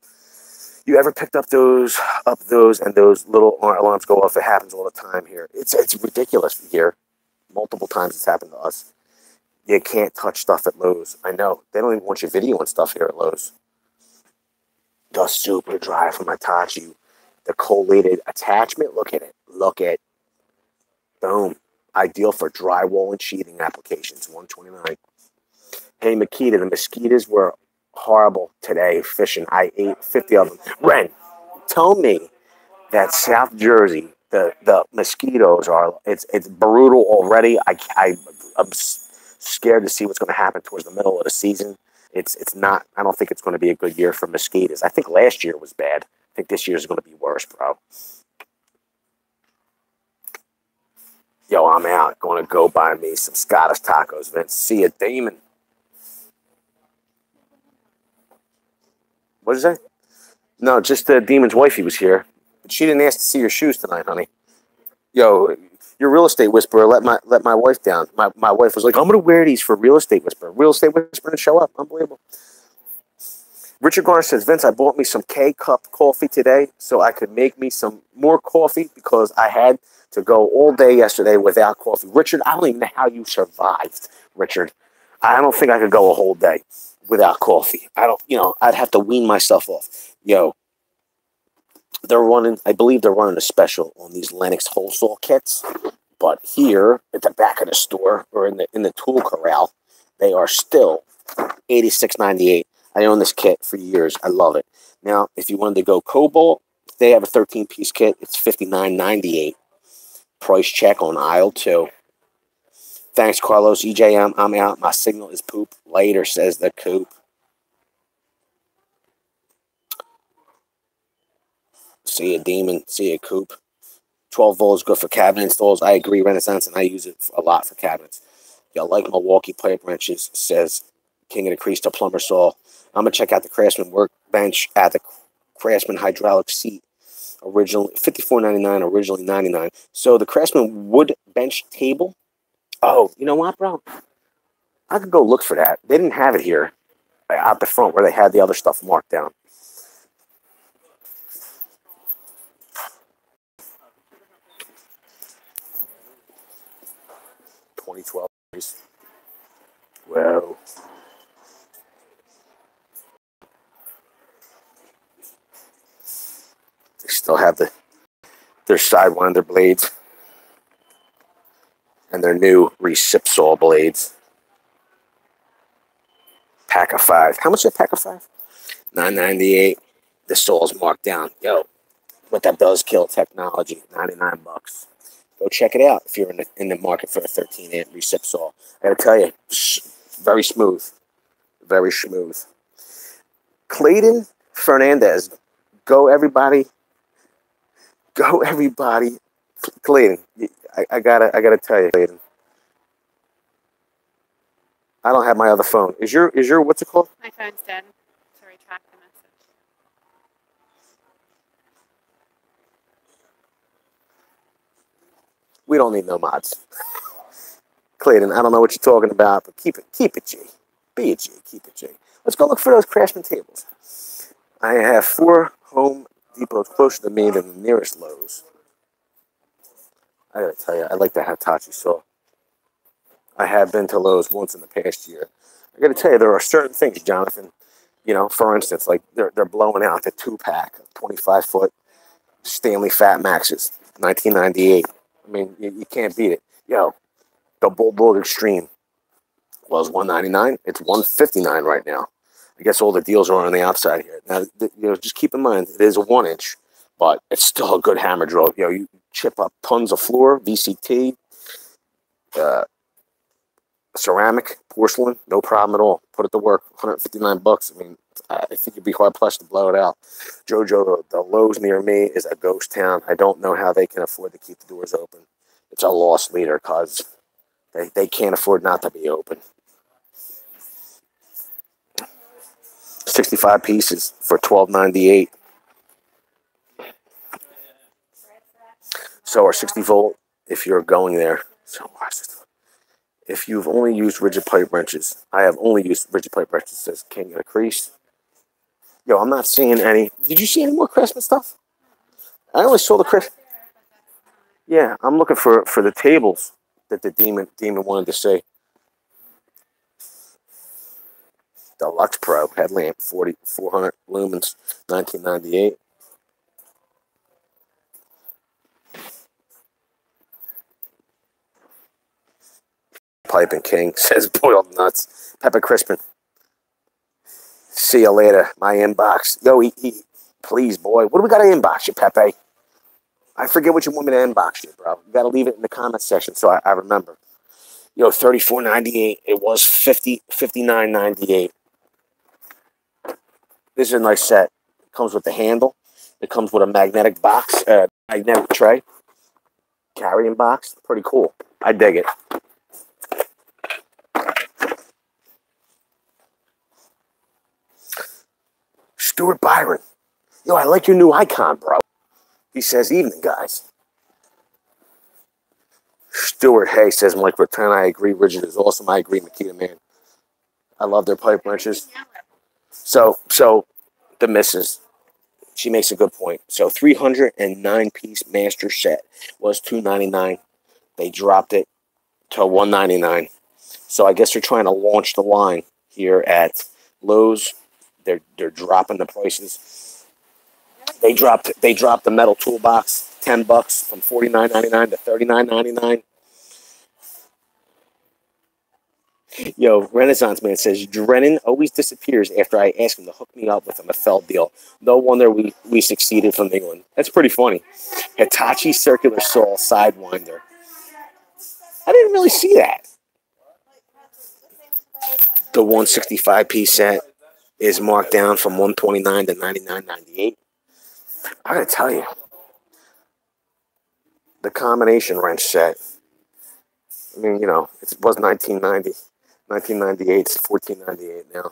You ever picked up those and those little alarms go off? It happens all the time here. It's ridiculous here. Multiple times it's happened to us. You can't touch stuff at Lowe's. I know. They don't even want you videoing stuff here at Lowe's. The super dry from Hitachi. The collated attachment. Look at it. Look at. Boom. Ideal for drywall and sheathing applications. $129. Hey, Makita, the mosquitoes were horrible today fishing. I ate 50 of them. Ren, tell me that South Jersey, the mosquitoes are, it's brutal already. I'm scared to see what's going to happen towards the middle of the season. It's not, I don't think it's going to be a good year for mosquitoes. I think last year was bad. I think this year is going to be worse, bro. Yo, I'm out. Going to go buy me some Scottish tacos, Vince. See a demon. What is that? No, just the demon's wifey was here. But she didn't ask to see your shoes tonight, honey. Yo, your real estate whisperer let my wife down. My wife was like, I'm going to wear these for real estate whisperer. Real estate whisperer and show up. Unbelievable. Richard Garner says, Vince, I bought me some K-Cup coffee today so I could make me some more coffee because I had to go all day yesterday without coffee. Richard, I don't even know how you survived, Richard. I don't think I could go a whole day without coffee. I'd have to wean myself off. Yo, I believe they're running a special on these Lennox wholesale kits. But here at the back of the store or in the tool corral, they are still $86.98. I own this kit for years. I love it. Now, if you wanted to go Cobalt, they have a 13-piece kit. It's $59.98. Price check on aisle 2. Thanks, Carlos. EJ, I'm out. My signal is poop. Later, says the coop. See a demon. See a coop. 12 volts good for cabinet installs. I agree, Renaissance, and I use it a lot for cabinets. Y'all like Milwaukee pipe wrenches, says King of the Crease to Plumber Saul. I'm going to check out the Craftsman workbench at the Craftsman hydraulic seat. Originally $54.99, originally $99. So the Craftsman wood bench table. Oh, you know what, bro? I could go look for that. They didn't have it here out the front where they had the other stuff marked down. $2012. Well, they still have their Sidewinder blades and their new recip saw blades. Pack of 5. How much is a pack of 5? $9.98. The saw's marked down. Yo, what that does kill technology. $99. Go check it out if you're in the market for a 13-amp recip saw. I gotta tell you, very smooth. Very smooth. Clayton Fernandez. Go everybody. Go everybody. Clayton, I gotta tell you, Clayton. I don't have my other phone. Is your what's it called? My phone's dead. To retract the message. We don't need no mods. Clayton, I don't know what you're talking about, but keep it G. Be a G, keep it G. Let's go look for those Craftsman tables. I have 4 Home Depots closer to me than the nearest Lowe's. I gotta tell you, I like the Hitachi saw. I have been to Lowe's once in the past year. I gotta tell you, there are certain things, Jonathan. You know, for instance, like they're blowing out the 2-pack, 25-foot Stanley Fat Maxes, 1998. I mean, you can't beat it. Yo, the Bulldog Extreme was $199. It's $159 right now. I guess all the deals are on the outside here. Now, just keep in mind, it is a 1-inch, but it's still a good hammer drill. You chip up tons of floor, VCT, ceramic, porcelain, no problem at all. Put it to work, $159. I mean, I think you'd be hard-pressed to blow it out. Jojo, the Lowe's near me is a ghost town. I don't know how they can afford to keep the doors open. It's a lost leader because they can't afford not to be open. 65 pieces for $12.98. So, our 60 volt, if you're going there. So, if you've only used rigid pipe wrenches, I have only used rigid pipe wrenches, says King of the Crease. Yo, I'm not seeing any. Did you see any more Craftsman stuff? I only saw the Craftsman. Yeah, I'm looking for the tables that the demon wanted to say. Deluxe Pro headlamp, 4,400 lumens, 1998. Piping King says boiled nuts. Pepper Crispin. See you later. My inbox. Yo, please, boy. What do we got to inbox you, Pepe? I forget what you want me to inbox you, bro. You got to leave it in the comment section so I remember. Yo, $34.98. It was $59.98. This is a nice set. It comes with the handle. It comes with a magnetic box, magnetic tray, carrying box. Pretty cool. I dig it. Stuart Byron. Yo, I like your new icon, bro. He says, evening, guys. Stuart Hay says, Mike Return. I agree. Rigid is awesome. I agree, Makita, man. I love their pipe wrenches. So the missus, she makes a good point. So 309-piece master set was $299. They dropped it to $199. So I guess they're trying to launch the line here at Lowe's. They're dropping the prices. They dropped the metal toolbox $10 from $49.99 to $39.99. Yo, Renaissance Man says Drennan always disappears after I ask him to hook me up with a Mafel deal. No wonder we succeeded from England. That's pretty funny. Hitachi circular saw sidewinder. I didn't really see that. The 165-piece set is marked down from $129 to $99.98. I gotta tell you, the combination wrench set. I mean, it was $19.90, $19.98. It's $14.98 now.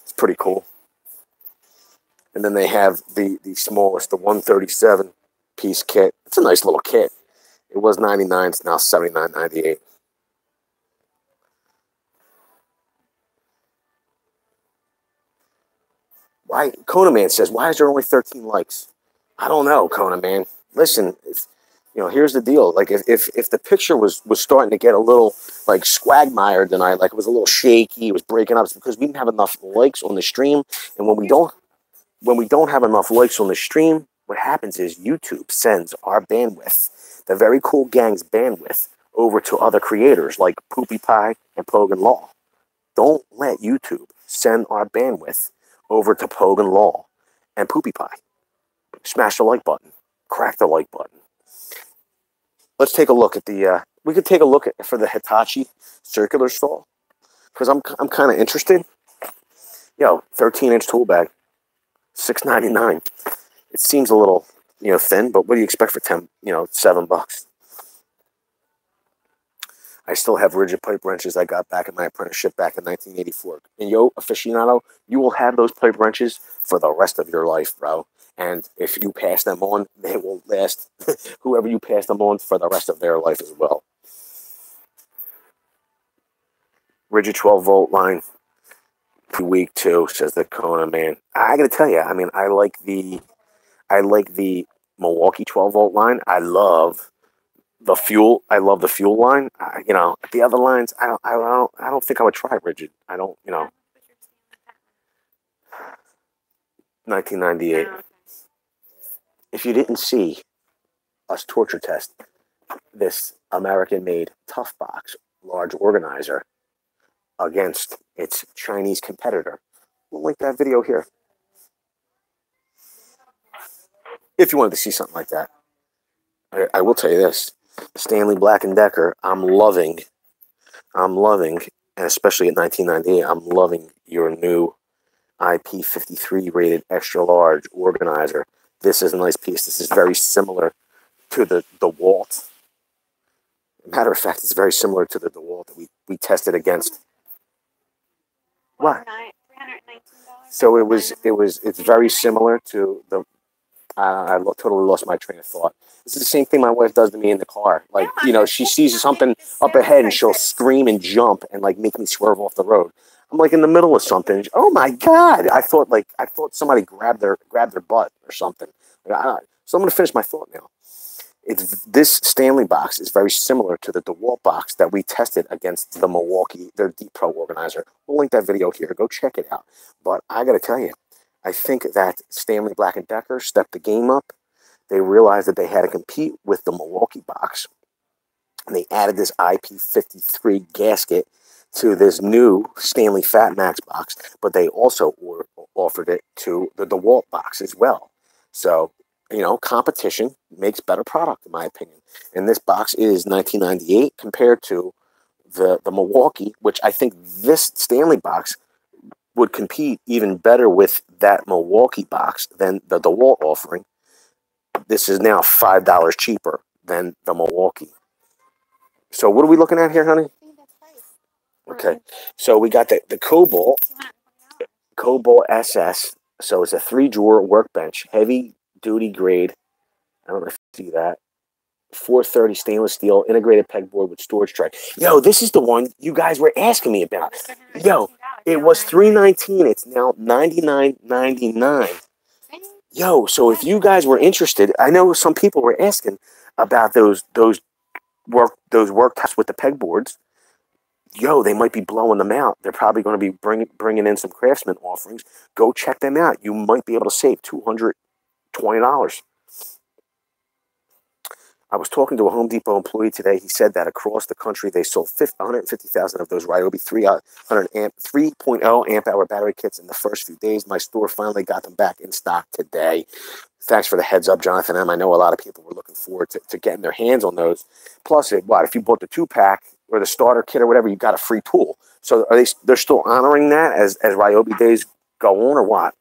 It's pretty cool. And then they have the smallest, the 137-piece kit. It's a nice little kit. It was $99. It's now $79.98. Why? Kona Man says, why is there only 13 likes? I don't know, Kona Man. Listen, here's the deal. Like, if the picture was starting to get a little, like, squagmired tonight, like it was a little shaky, it was breaking up, it's because we didn't have enough likes on the stream. And when we don't have enough likes on the stream, what happens is YouTube sends our bandwidth, the very cool gang's bandwidth, over to other creators like Poopy Pie and Pogan Law. Don't let YouTube send our bandwidth over to Pogan Law and Poopy Pie. Smash the like button. Crack the like button. Let's take a look at we could take a look for the Hitachi circular saw, because I'm kind of interested. Yo, 13-inch tool bag, $6.99. It seems a little, thin, but what do you expect for $7? I still have rigid pipe wrenches I got back in my apprenticeship back in 1984. And yo, aficionado, you will have those pipe wrenches for the rest of your life, bro. And if you pass them on, they will last whoever you pass them on for the rest of their life as well. Rigid 12-volt line. Week 2, says the Kona Man. I gotta tell you, I mean, I like the Milwaukee 12-volt line. I love the fuel line. The other lines, I don't think I would try rigid. I don't, 1998. If you didn't see us torture test this American-made Tough Box large organizer against its Chinese competitor, we'll link that video here. If you wanted to see something like that. I will tell you this. Stanley Black & Decker, I'm loving, and especially at 1998, I'm loving your new IP53 rated extra large organizer. This is a nice piece. This is very similar to the DeWalt. Matter of fact, it's very similar to the DeWalt that we tested against. What? $319. So it's very similar to the. I totally lost my train of thought. This is the same thing my wife does to me in the car. Like, she sees something up ahead and she'll scream and jump and like make me swerve off the road. I'm like in the middle of something. Oh my God! I thought somebody grabbed their butt or something. So I'm gonna finish my thought now. This Stanley box is very similar to the DeWalt box that we tested against the Milwaukee, their Deep Pro organizer. We'll link that video here. Go check it out. But I got to tell you, I think that Stanley Black & Decker stepped the game up. They realized that they had to compete with the Milwaukee box. And they added this IP53 gasket to this new Stanley Fat Max box. But they also offered it to the DeWalt box as well. So, you know, competition makes better product, in my opinion. And this box is $19.98 compared to the Milwaukee, which I think this Stanley box would compete even better with that Milwaukee box than the DeWalt offering. This is now $5 cheaper than the Milwaukee. So what are we looking at here, honey? Okay, so we got the Cobalt SS. So it's a 3-drawer workbench, heavy duty grade. I don't know if you see that. 430 stainless steel integrated pegboard with storage tray. Yo, this is the one you guys were asking me about. Yo, it was $319. It's now $99.99. Yo, so if you guys were interested, I know some people were asking about those work tops with the pegboards. Yo, they might be blowing them out. They're probably going to be bringing in some Craftsman offerings. Go check them out. You might be able to save $220. I was talking to a Home Depot employee today. He said that across the country, they sold 150,000 of those Ryobi 3.0 amp hour battery kits in the first few days. My store finally got them back in stock today. Thanks for the heads up, Jonathan M. I know a lot of people were looking forward to getting their hands on those. Plus, if you bought the 2-pack or the starter kit or whatever, you got a free tool. So they're still honoring that as Ryobi days go on, or what?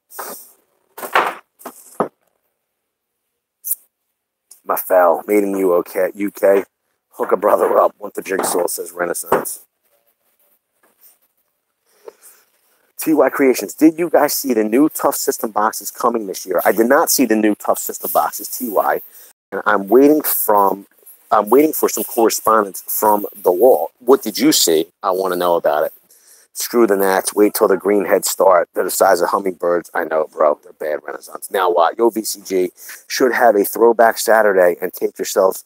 My foul, made in UK. Hook a brother up. Want the jigsaw, says Renaissance. TY Creations. Did you guys see the new Tough System boxes coming this year? I did not see the new Tough System boxes, TY. And I'm waiting for some correspondence from DeWalt. What did you see? I want to know about it. Screw the gnats. Wait till the green heads start. They're the size of hummingbirds. I know, bro. They're bad, Renaissance. Now what? Yo, VCG should have a throwback Saturday and take yourselves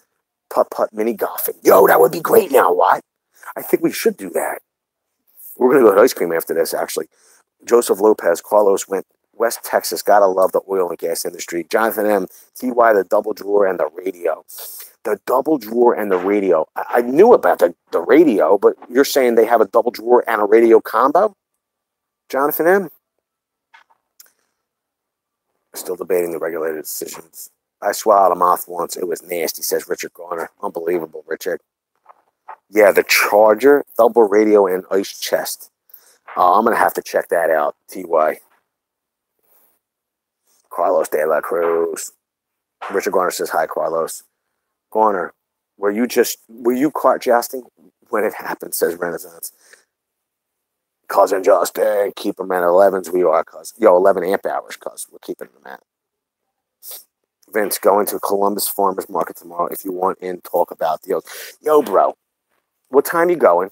putt-putt mini golfing. Yo, that would be great now, what? I think we should do that. We're going to go to ice cream after this, actually. Joseph Lopez. Carlos went West Texas. Gotta love the oil and gas industry. Jonathan M. TY, the double drawer and the radio. The double drawer and the radio. I knew about the radio, but you're saying they have a double drawer and a radio combo? Jonathan M? Still debating the regulated decisions. I swallowed a moth once. It was nasty, says Richard Garner. Unbelievable, Richard. Yeah, the Charger, double radio, and ice chest. I'm going to have to check that out, TY. Carlos de la Cruz. Richard Garner says, hi, Carlos. Garner, were you cart jousting when it happened, says Renaissance. Cousin Justin, keep them at 11s. We are, cuz. Yo, 11 amp hours, cuz. We're keeping them at. Vince, going to Columbus Farmers Market tomorrow if you want in, talk about deals. Yo, bro, what time you going?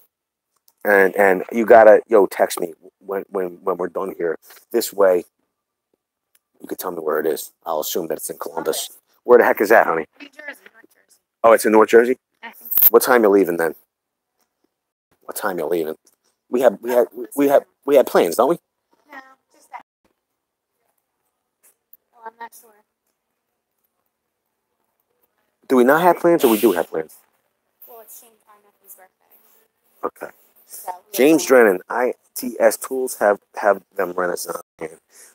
And you gotta, text me when we're done here. This way, you can tell me where it is. I'll assume that it's in Columbus. Where the heck is that, honey? New Jersey, North Jersey. Oh, it's in North Jersey? I think so. What time you leaving then? What time you leaving? We had plans, don't we? No, just that. Oh, I'm not sure. Do we not have plans, or we do have plans? Well, it's Shane Pineapple's birthday. Okay. So James Drennan, ITS Tools have them Renaissance.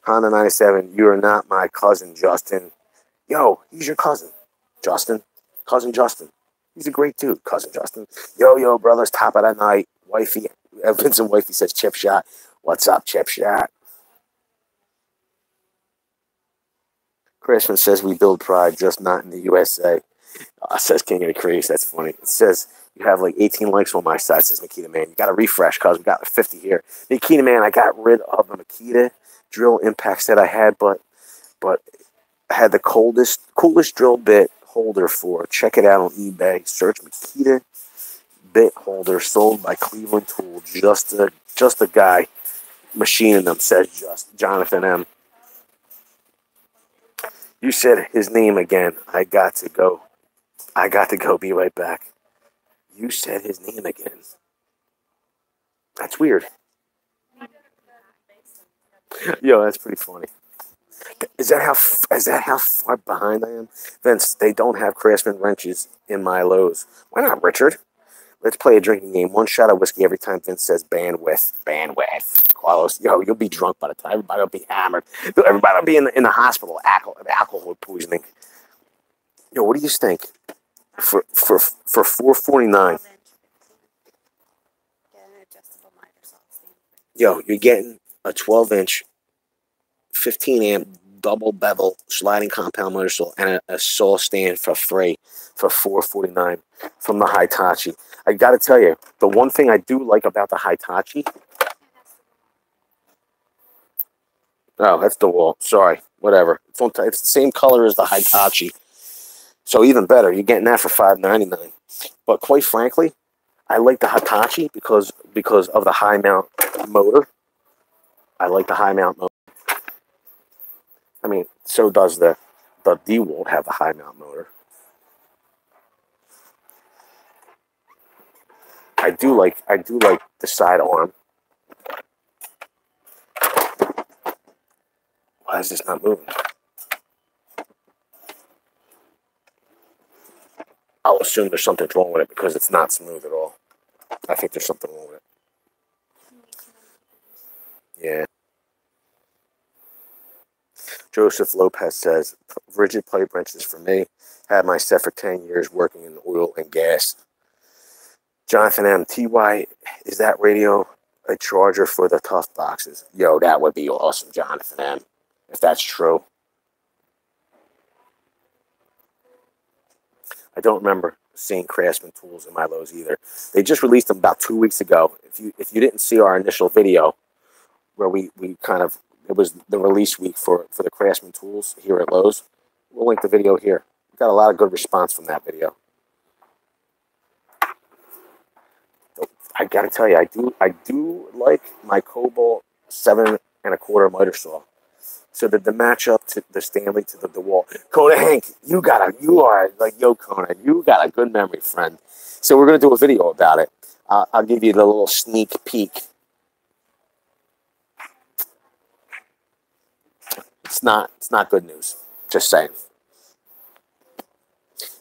Honda 97, you are not my cousin, Justin. Yo, he's your cousin, Justin. Cousin Justin. He's a great dude, cousin Justin. Yo, brothers, top of the night. Wifey, Vincent Wifey says, Chip Shot. What's up, Chip Shot? Craftsman says, we build pride, just not in the USA. Says King of the Crease. That's funny. It says, you have like 18 likes on my side, says Makita Man. You got to refresh, cuz we got 50 here. Makita Man, I got rid of the Makita drill impacts that I had, but I had the coolest drill bit holder for it. Check it out on eBay. Search Makita bit holder sold by Cleveland Tool. Just a guy machining them, says Jonathan M. You said his name again. I got to go. I got to go. Be right back. You said his name again. That's weird. Yo, that's pretty funny. Is that how far behind I am? Vince, they don't have Craftsman wrenches in my Lowe's. Why not, Richard? Let's play a drinking game. One shot of whiskey every time Vince says bandwidth. Bandwidth. Carlos, yo, you'll be drunk by the time. Everybody will be hammered. Everybody will be in the hospital. Alcohol poisoning. Yo, what do you think? For $4.49. Yo, you're getting a 12-inch, 15-amp double bevel sliding compound motor saw and a saw stand for free for $4.49 from the Hitachi. I got to tell you, the one thing I do like about the Hitachi. Oh, that's the wall. Sorry, whatever. It's the same color as the Hitachi, so even better. You're getting that for $5.99. But quite frankly, I like the Hitachi because of the high mount motor. I like the high mount motor. I mean, so does the DeWalt have the high mount motor. I do like the side arm. Why is this not moving? I'll assume there's something wrong with it because it's not smooth at all. I think there's something wrong with it. Yeah. Joseph Lopez says, rigid pipe wrenches for me. Had my set for 10 years working in oil and gas. Jonathan M. TY, is that radio a charger for the tough boxes? Yo, that would be awesome, Jonathan M. If that's true. I don't remember seeing Craftsman tools in my Lowe's either. They just released them about 2 weeks ago. If you didn't see our initial video where we kind of, it was the release week for the Craftsman tools here at Lowe's, we'll link the video here. We got a lot of good response from that video. I gotta tell you, I do like my Cobalt 7 1/4 miter saw. So that the matchup to the Stanley to the DeWalt. Kona Hank, you are like, yo, Kona, you got a good memory, friend. So we're gonna do a video about it. I'll give you the little sneak peek. It's not good news. Just saying.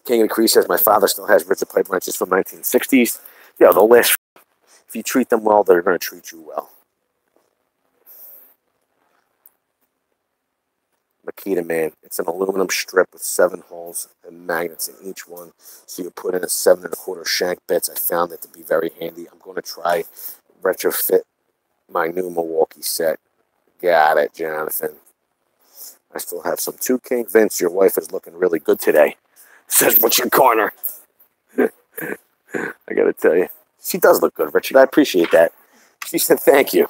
King of the Crease says my father still has rigid pipe wrenches from 1960s. Yeah, they'll last. If you treat them well, they're going to treat you well. Makita Man, it's an aluminum strip with 7 holes and magnets in each one. So you put in a 7 1/4 shank bits. I found it to be very handy. I'm going to try retrofit my new Milwaukee set. Got it, Jonathan. I still have some 2 King. Vince, your wife is looking really good today. Says, what's your corner? I got to tell you. She does look good, Richard. I appreciate that. She said thank you.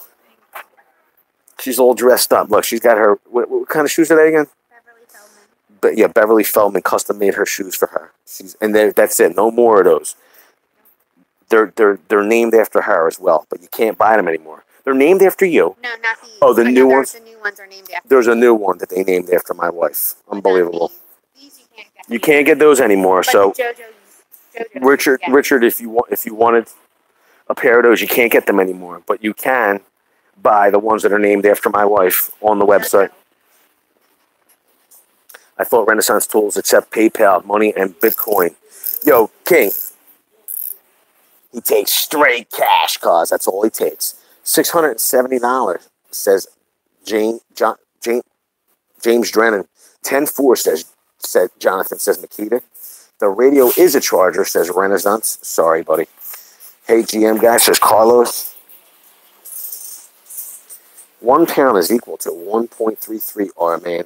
She's all dressed up. Look, she's got her... What kind of shoes are they again? Beverly Feldman. But yeah, Beverly Feldman custom made her shoes for her. That's it. No more of those. They're named after her as well, but you can't buy them anymore. They're named after you. No, not these. Oh, the new ones? The new ones are named after There's a new one that they named after my wife. Unbelievable. These you can't get. You can't get those anymore. But So JoJo, Richard, if you wanted a pair of those, you can't get them anymore, but you can buy the ones that are named after my wife on the website. I thought Renaissance Tools accept PayPal, money, and Bitcoin. Yo, King, he takes straight cash, cause that's all he takes. $670 says James Drennan. 10-4 said Jonathan, says Makita. The radio is a charger, says Renaissance. Sorry, buddy. Hey, GM guy, says Carlos. 1 pound is equal to 1.33 R, man.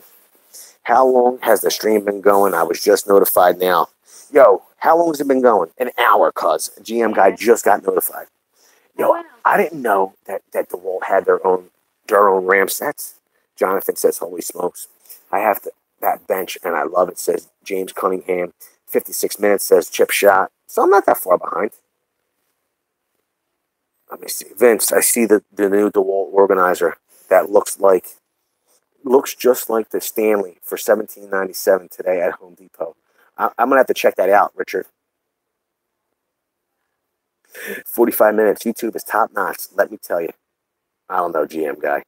How long has the stream been going? I was just notified now. Yo, how long has it been going? An hour, cuz. GM guy just got notified. Yo, I didn't know that DeWalt had their own RAM sets. Jonathan says, holy smokes. I have that bench, and I love it, says James Cunningham. 56 minutes, says Chip Shot. So I'm not that far behind. Let me see. Vince, I see the new DeWalt organizer that looks just like the Stanley for $17.97 today at Home Depot. I'm going to have to check that out, Richard. 45 minutes. YouTube is top notch. Let me tell you. I don't know, GM guy.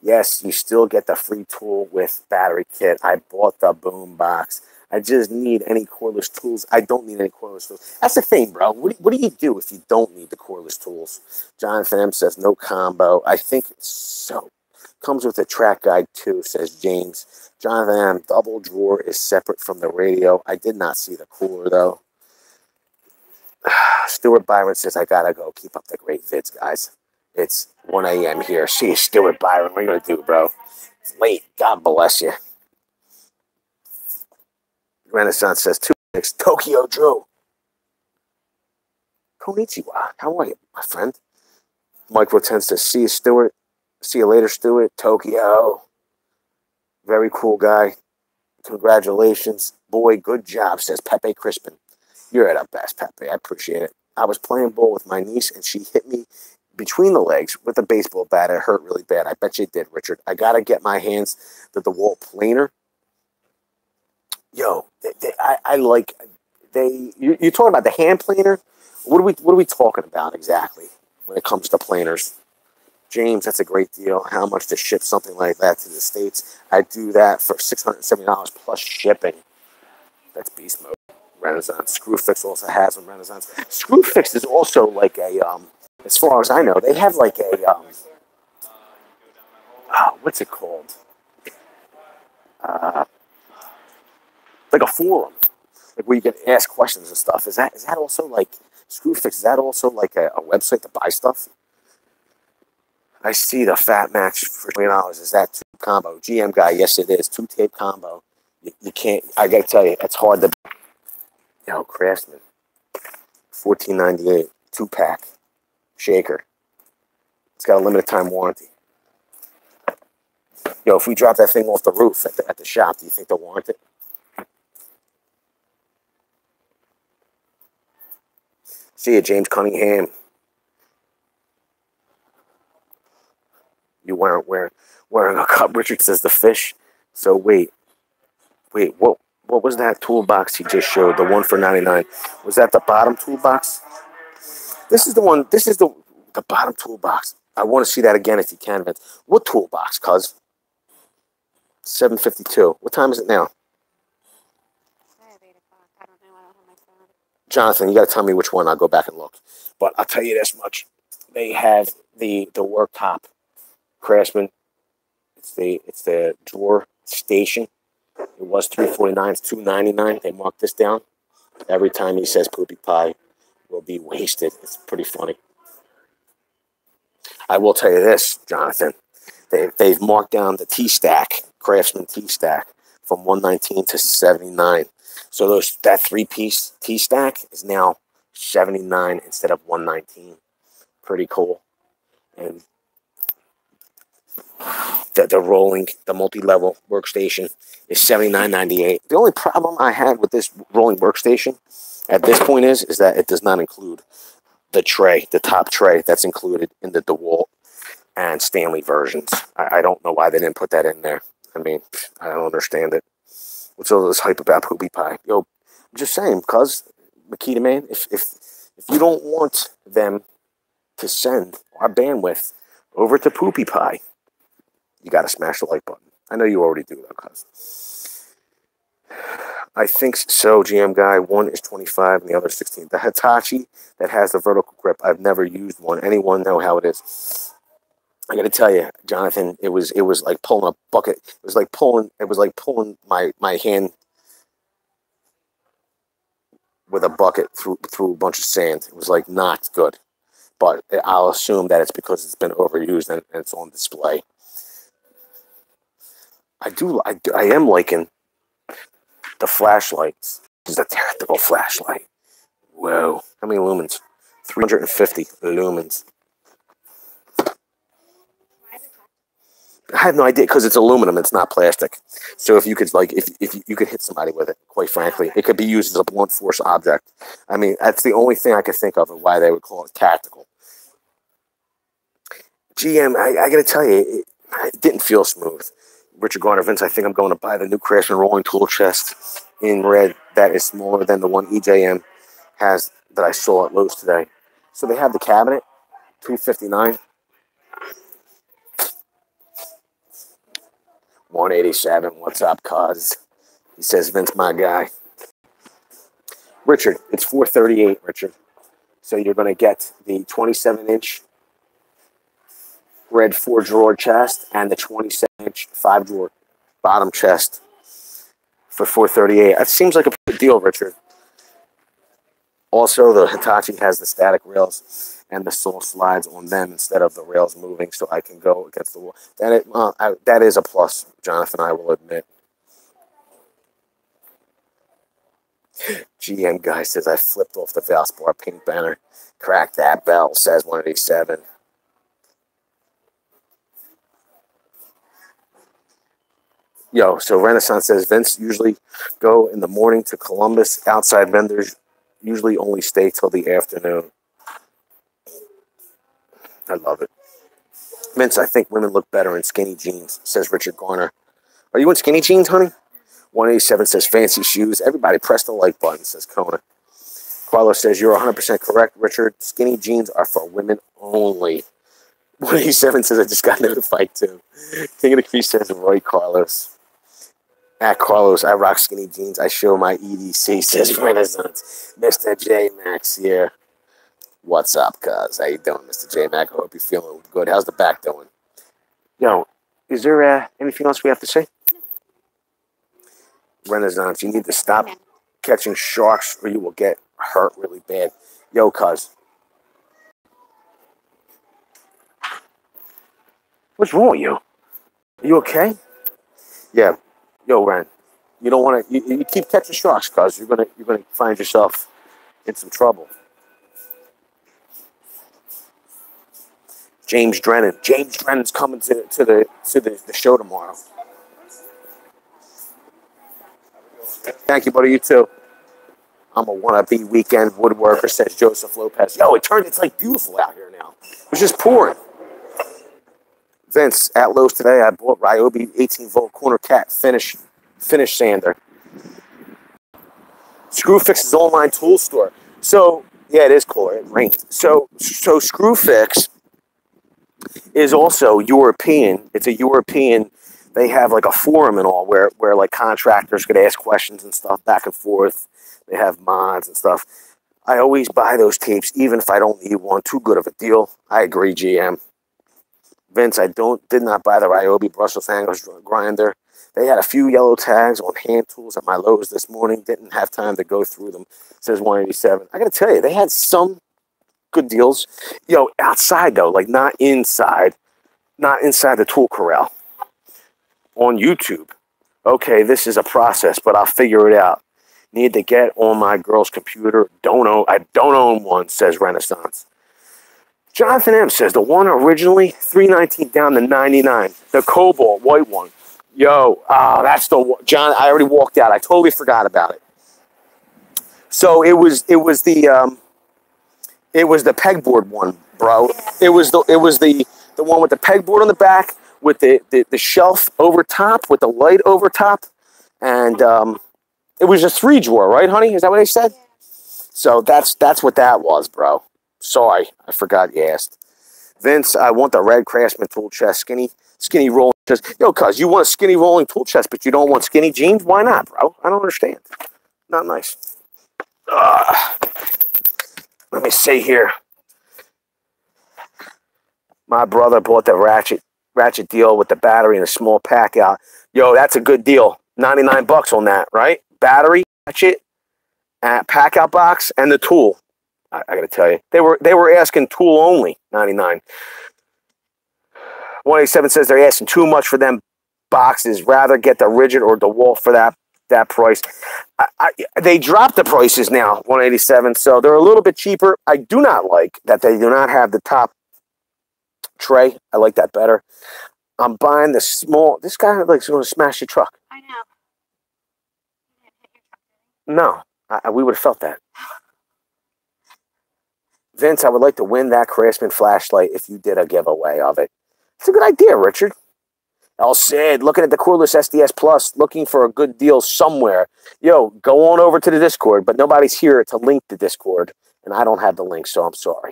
Yes, you still get the free tool with battery kit. I bought the boom box. I just need any cordless tools. I don't need any cordless tools. That's the thing, bro. What do you do if you don't need the cordless tools? Jonathan M says no combo. I think it's so. Comes with a track guide too, says James. Jonathan M, double drawer is separate from the radio. I did not see the cooler though. Stuart Byron says I gotta go. Keep up the great vids, guys. It's 1 a.m. here. See you, Stuart Byron. What are you going to do, bro? It's late. God bless you. Renaissance says, 2-6. Tokyo Drew. Konnichiwa. How are you, my friend? Mike Roten says, see you, Stuart. See you later, Stuart. Tokyo. Very cool guy. Congratulations. Boy, good job, says Pepe Crispin. You're at our best, Pepe. I appreciate it. I was playing ball with my niece, and she hit me between the legs with a baseball bat. It hurt really bad. I bet you it did, Richard. I got to get my hands to the wall planer. Yo, I like, you're talking about the hand planer? What are we talking about exactly when it comes to planers? James, that's a great deal. How much to ship something like that to the States? I do that for $670 plus shipping. That's beast mode. Renaissance. Screwfix also has them. Renaissance. Screwfix is also like a, as far as I know, they have like a, what's it called? Like a forum, like where you can ask questions and stuff. Is that also like Screwfix? Is that also like a website to buy stuff? I see the Fat Match for $20. Is that 2 combo? GM guy, yes it is. 2 tape combo. You can't. I gotta tell you, it's hard to. Yo, Craftsman, $14.98, 2-pack shaker. It's got a limited time warranty. Yo, if we drop that thing off the roof at the shop, do you think they'll warrant it? See you, James Cunningham. You weren't wearing a cup. Richard says the fish. So wait, what was that toolbox he just showed? The one for 99. Was that the bottom toolbox? This is the one. This is the bottom toolbox. I want to see that again if you can, Vince. What toolbox, cuz? 7:52. What time is it now? I have 8 o'clock. I don't know. I don't have my phone. Jonathan, you got to tell me which one. I'll go back and look. But I'll tell you this much: they have the worktop Craftsman. It's the drawer station. It was $349. It's $299. They marked this down. Every time he says poopy pie will be wasted. It's pretty funny. I will tell you this, Jonathan. They've marked down the T-stack, Craftsman T-stack, from 119 to 79. So that 3-piece T-stack is now 79 instead of 119. Pretty cool. And the rolling, the multi-level workstation is $79.98. The only problem I had with this rolling workstation at this point is that it does not include the tray, the top tray that's included in the DeWalt and Stanley versions. I don't know why they didn't put that in there. I mean, I don't understand it. What's all this hype about poopy pie? Yo, I'm just saying, because, Makita man, if you don't want them to send our bandwidth over to poopy pie, you got to smash the like button. I know you already do that, cuz. I think so, GM guy. One is 25 and the other 16. The Hitachi that has the vertical grip, I've never used one. Anyone know how it is? I got to tell you, Jonathan, it was like pulling a bucket. It was like pulling my hand with a bucket through a bunch of sand. It was like not good. But I'll assume that it's because it's been overused and it's on display. I am liking the flashlights. This is a tactical flashlight. Whoa. How many lumens? 350 lumens. I have no idea, because it's aluminum, it's not plastic. So if you could if you could hit somebody with it, quite frankly, it could be used as a blunt force object. I mean, that's the only thing I could think of why they would call it tactical. GM, I got to tell you, it didn't feel smooth. Richard Garner, Vince, I think I'm going to buy the new Craftsman rolling tool chest in red that is smaller than the one EJM has that I saw at Lowe's today. So they have the cabinet, $259. 187. What's up, cuz? He says, Vince, my guy. Richard, it's 438, Richard. So you're going to get the 27-inch red 4-drawer chest and the 27-inch 5-drawer bottom chest for 438. That seems like a good deal, Richard. Also, the Hitachi has the static rails and the saw slides on them instead of the rails moving, so I can go against the wall. That is a plus, Jonathan, I will admit. GM guy says, I flipped off the Valspar paint banner. Crack that bell, says 187. Yo, so Renaissance says, Vince, usually go in the morning to Columbus. Outside vendors usually only stay till the afternoon. I love it. Vince, I think women look better in skinny jeans, says Richard Garner. Are you in skinny jeans, honey? 187 says, fancy shoes. Everybody press the like button, says Kona. Carlos says, you're 100% correct, Richard. Skinny jeans are for women only. 187 says, I just got notified too. King of the Crease says, Roy Carlos. At Carlos, I rock skinny jeans. I show my EDC, says Renaissance. Mr. J Max here. What's up, cuz? How you doing, Mr. J Mac? I hope you're feeling good. How's the back doing? Yo, is there anything else we have to say? Renaissance, you need to stop catching sharks or you will get hurt really bad. Yo, cuz. What's wrong with you? Are you okay? Yeah. Yo, Ren. You don't want to. You keep catching sharks, cuz you're gonna find yourself in some trouble. James Drennan. James Drennan's coming to the show tomorrow. Thank you, buddy. You too. I'm a wannabe weekend woodworker, says Joseph Lopez. Yo, it's like beautiful out here now. It's just pouring. Vince, at Lowe's today, I bought Ryobi 18-volt corner cat finish sander. Screwfix's online tool store. So, yeah, it is cooler. It rained. So Screwfix is also European. It's a European. They have like a forum and all where like contractors could ask questions and stuff back and forth. They have mods and stuff. I always buy those tapes, even if I don't need one. Too good of a deal. I agree, GM. Vince, I did not buy the Ryobi brushless angle grinder. They had a few yellow tags on hand tools at my Lowe's this morning. Didn't have time to go through them. Says 187. I got to tell you, they had some good deals. Yo, outside though, like not inside the tool corral. On YouTube. Okay, this is a process, but I'll figure it out. Need to get on my girl's computer. I don't own one, says Renaissance. Jonathan M says the one originally $319 down to $99. The cobalt white one. Yo, that's the one. John, I already walked out. I totally forgot about it. So it was the pegboard one, bro. It was the one with the pegboard on the back with the shelf over top with the light over top, and it was a 3-drawer, right, honey? Is that what they said? So that's what that was, bro. Sorry, I forgot you asked. Vince, I want the red Craftsman tool chest, skinny rolling chest. Yo, cuz, you want a skinny rolling tool chest, but you don't want skinny jeans? Why not, bro? I don't understand. Not nice. Let me see here. My brother bought the ratchet deal with the battery and a small pack out. Yo, that's a good deal. 99 bucks on that, right? Battery, ratchet, pack out box, and the tool. I gotta tell you, they were asking tool only, 99. 187 says they're asking too much for them boxes. Rather get the Rigid or DeWalt for that price. They dropped the prices now, 187, so they're a little bit cheaper. I do not like that they do not have the top tray. I like that better. I'm buying the small. This guy like going to smash your truck. I know. You didn't hit your truck, No, we would have felt that. Vince, I would like to win that Craftsman flashlight if you did a giveaway of it. It's a good idea, Richard. El Cid, looking at the cordless SDS Plus, looking for a good deal somewhere. Yo, go on over to the Discord, but nobody's here to link the Discord, and I don't have the link, so I'm sorry.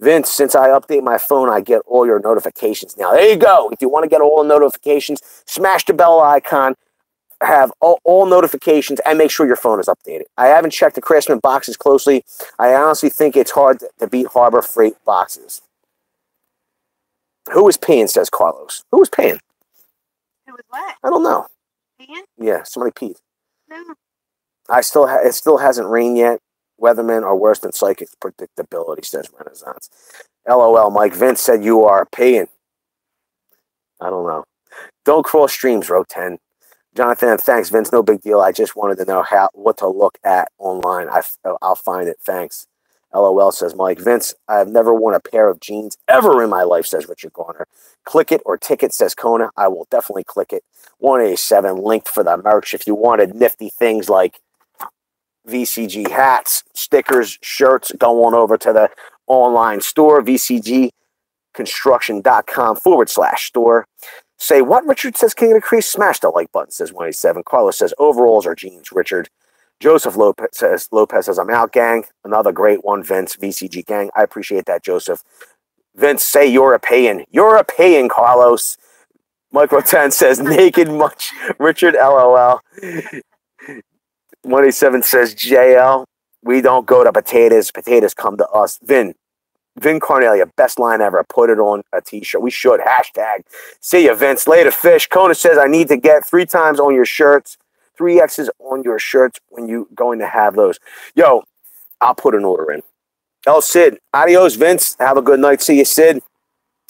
Vince, since I update my phone, I get all your notifications now. There you go. If you want to get all the notifications, smash the bell icon, have all notifications, and make sure your phone is updated. I haven't checked the Craftsman boxes closely. I honestly think it's hard to beat Harbor Freight boxes. Who is paying, says Carlos. Who is paying? Who was what? I don't know. Paying? Yeah, somebody peed. No. It still hasn't rained yet. Weathermen are worse than psychic predictability, says Renaissance. LOL, Mike. Vince said you are paying. I don't know. Don't cross streams, row 10. Jonathan, thanks, Vince. No big deal. I just wanted to know what to look at online. I'll find it. Thanks. LOL, says Mike. Vince, I've never worn a pair of jeans ever in my life, says Richard Garner. Click it or ticket, says Kona. I will definitely click it. 187 linked for the merch if you wanted nifty things like VCG hats, stickers, shirts. Go on over to the online store, vcgconstruction.com/store. Say what? Richard says, King of the Crease. Smash the like button, says 187. Carlos says, overalls or jeans, Richard. Joseph Lopez says, I'm out, gang. Another great one, Vince, VCG gang. I appreciate that, Joseph. Vince, say you're a paying. You're a paying, Carlos. Micro 10 says, naked much. Richard, LOL. 187 says, JL, we don't go to potatoes. Potatoes come to us. Vin Cornelia, best line ever. Put it on a t-shirt. We should. Hashtag. See ya, Vince. Later, fish. Kona says, I need to get 3 times on your shirts. 3 X's on your shirts when you going to have those. Yo, I'll put an order in. El Cid. Adios, Vince. Have a good night. See you, Sid.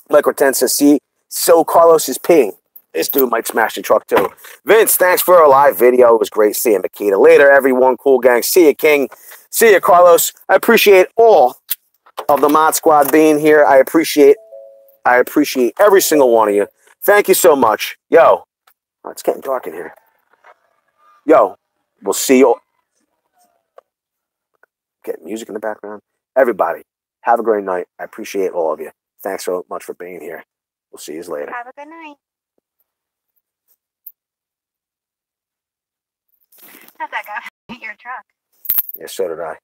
Micro 10 says, see, so Carlos is peeing. This dude might smash the truck, too. Vince, thanks for a live video. It was great seeing Makita. Later, everyone. Cool gang. See you, King. See you, Carlos. I appreciate all of the Mod Squad being here. I appreciate every single one of you. Thank you so much. Yo, oh, it's getting dark in here. Yo, we'll see you. Get music in the background. Everybody, have a great night. I appreciate all of you. Thanks so much for being here. We'll see you later. Have a good night. How'd that go? Your truck. Yeah, so did I.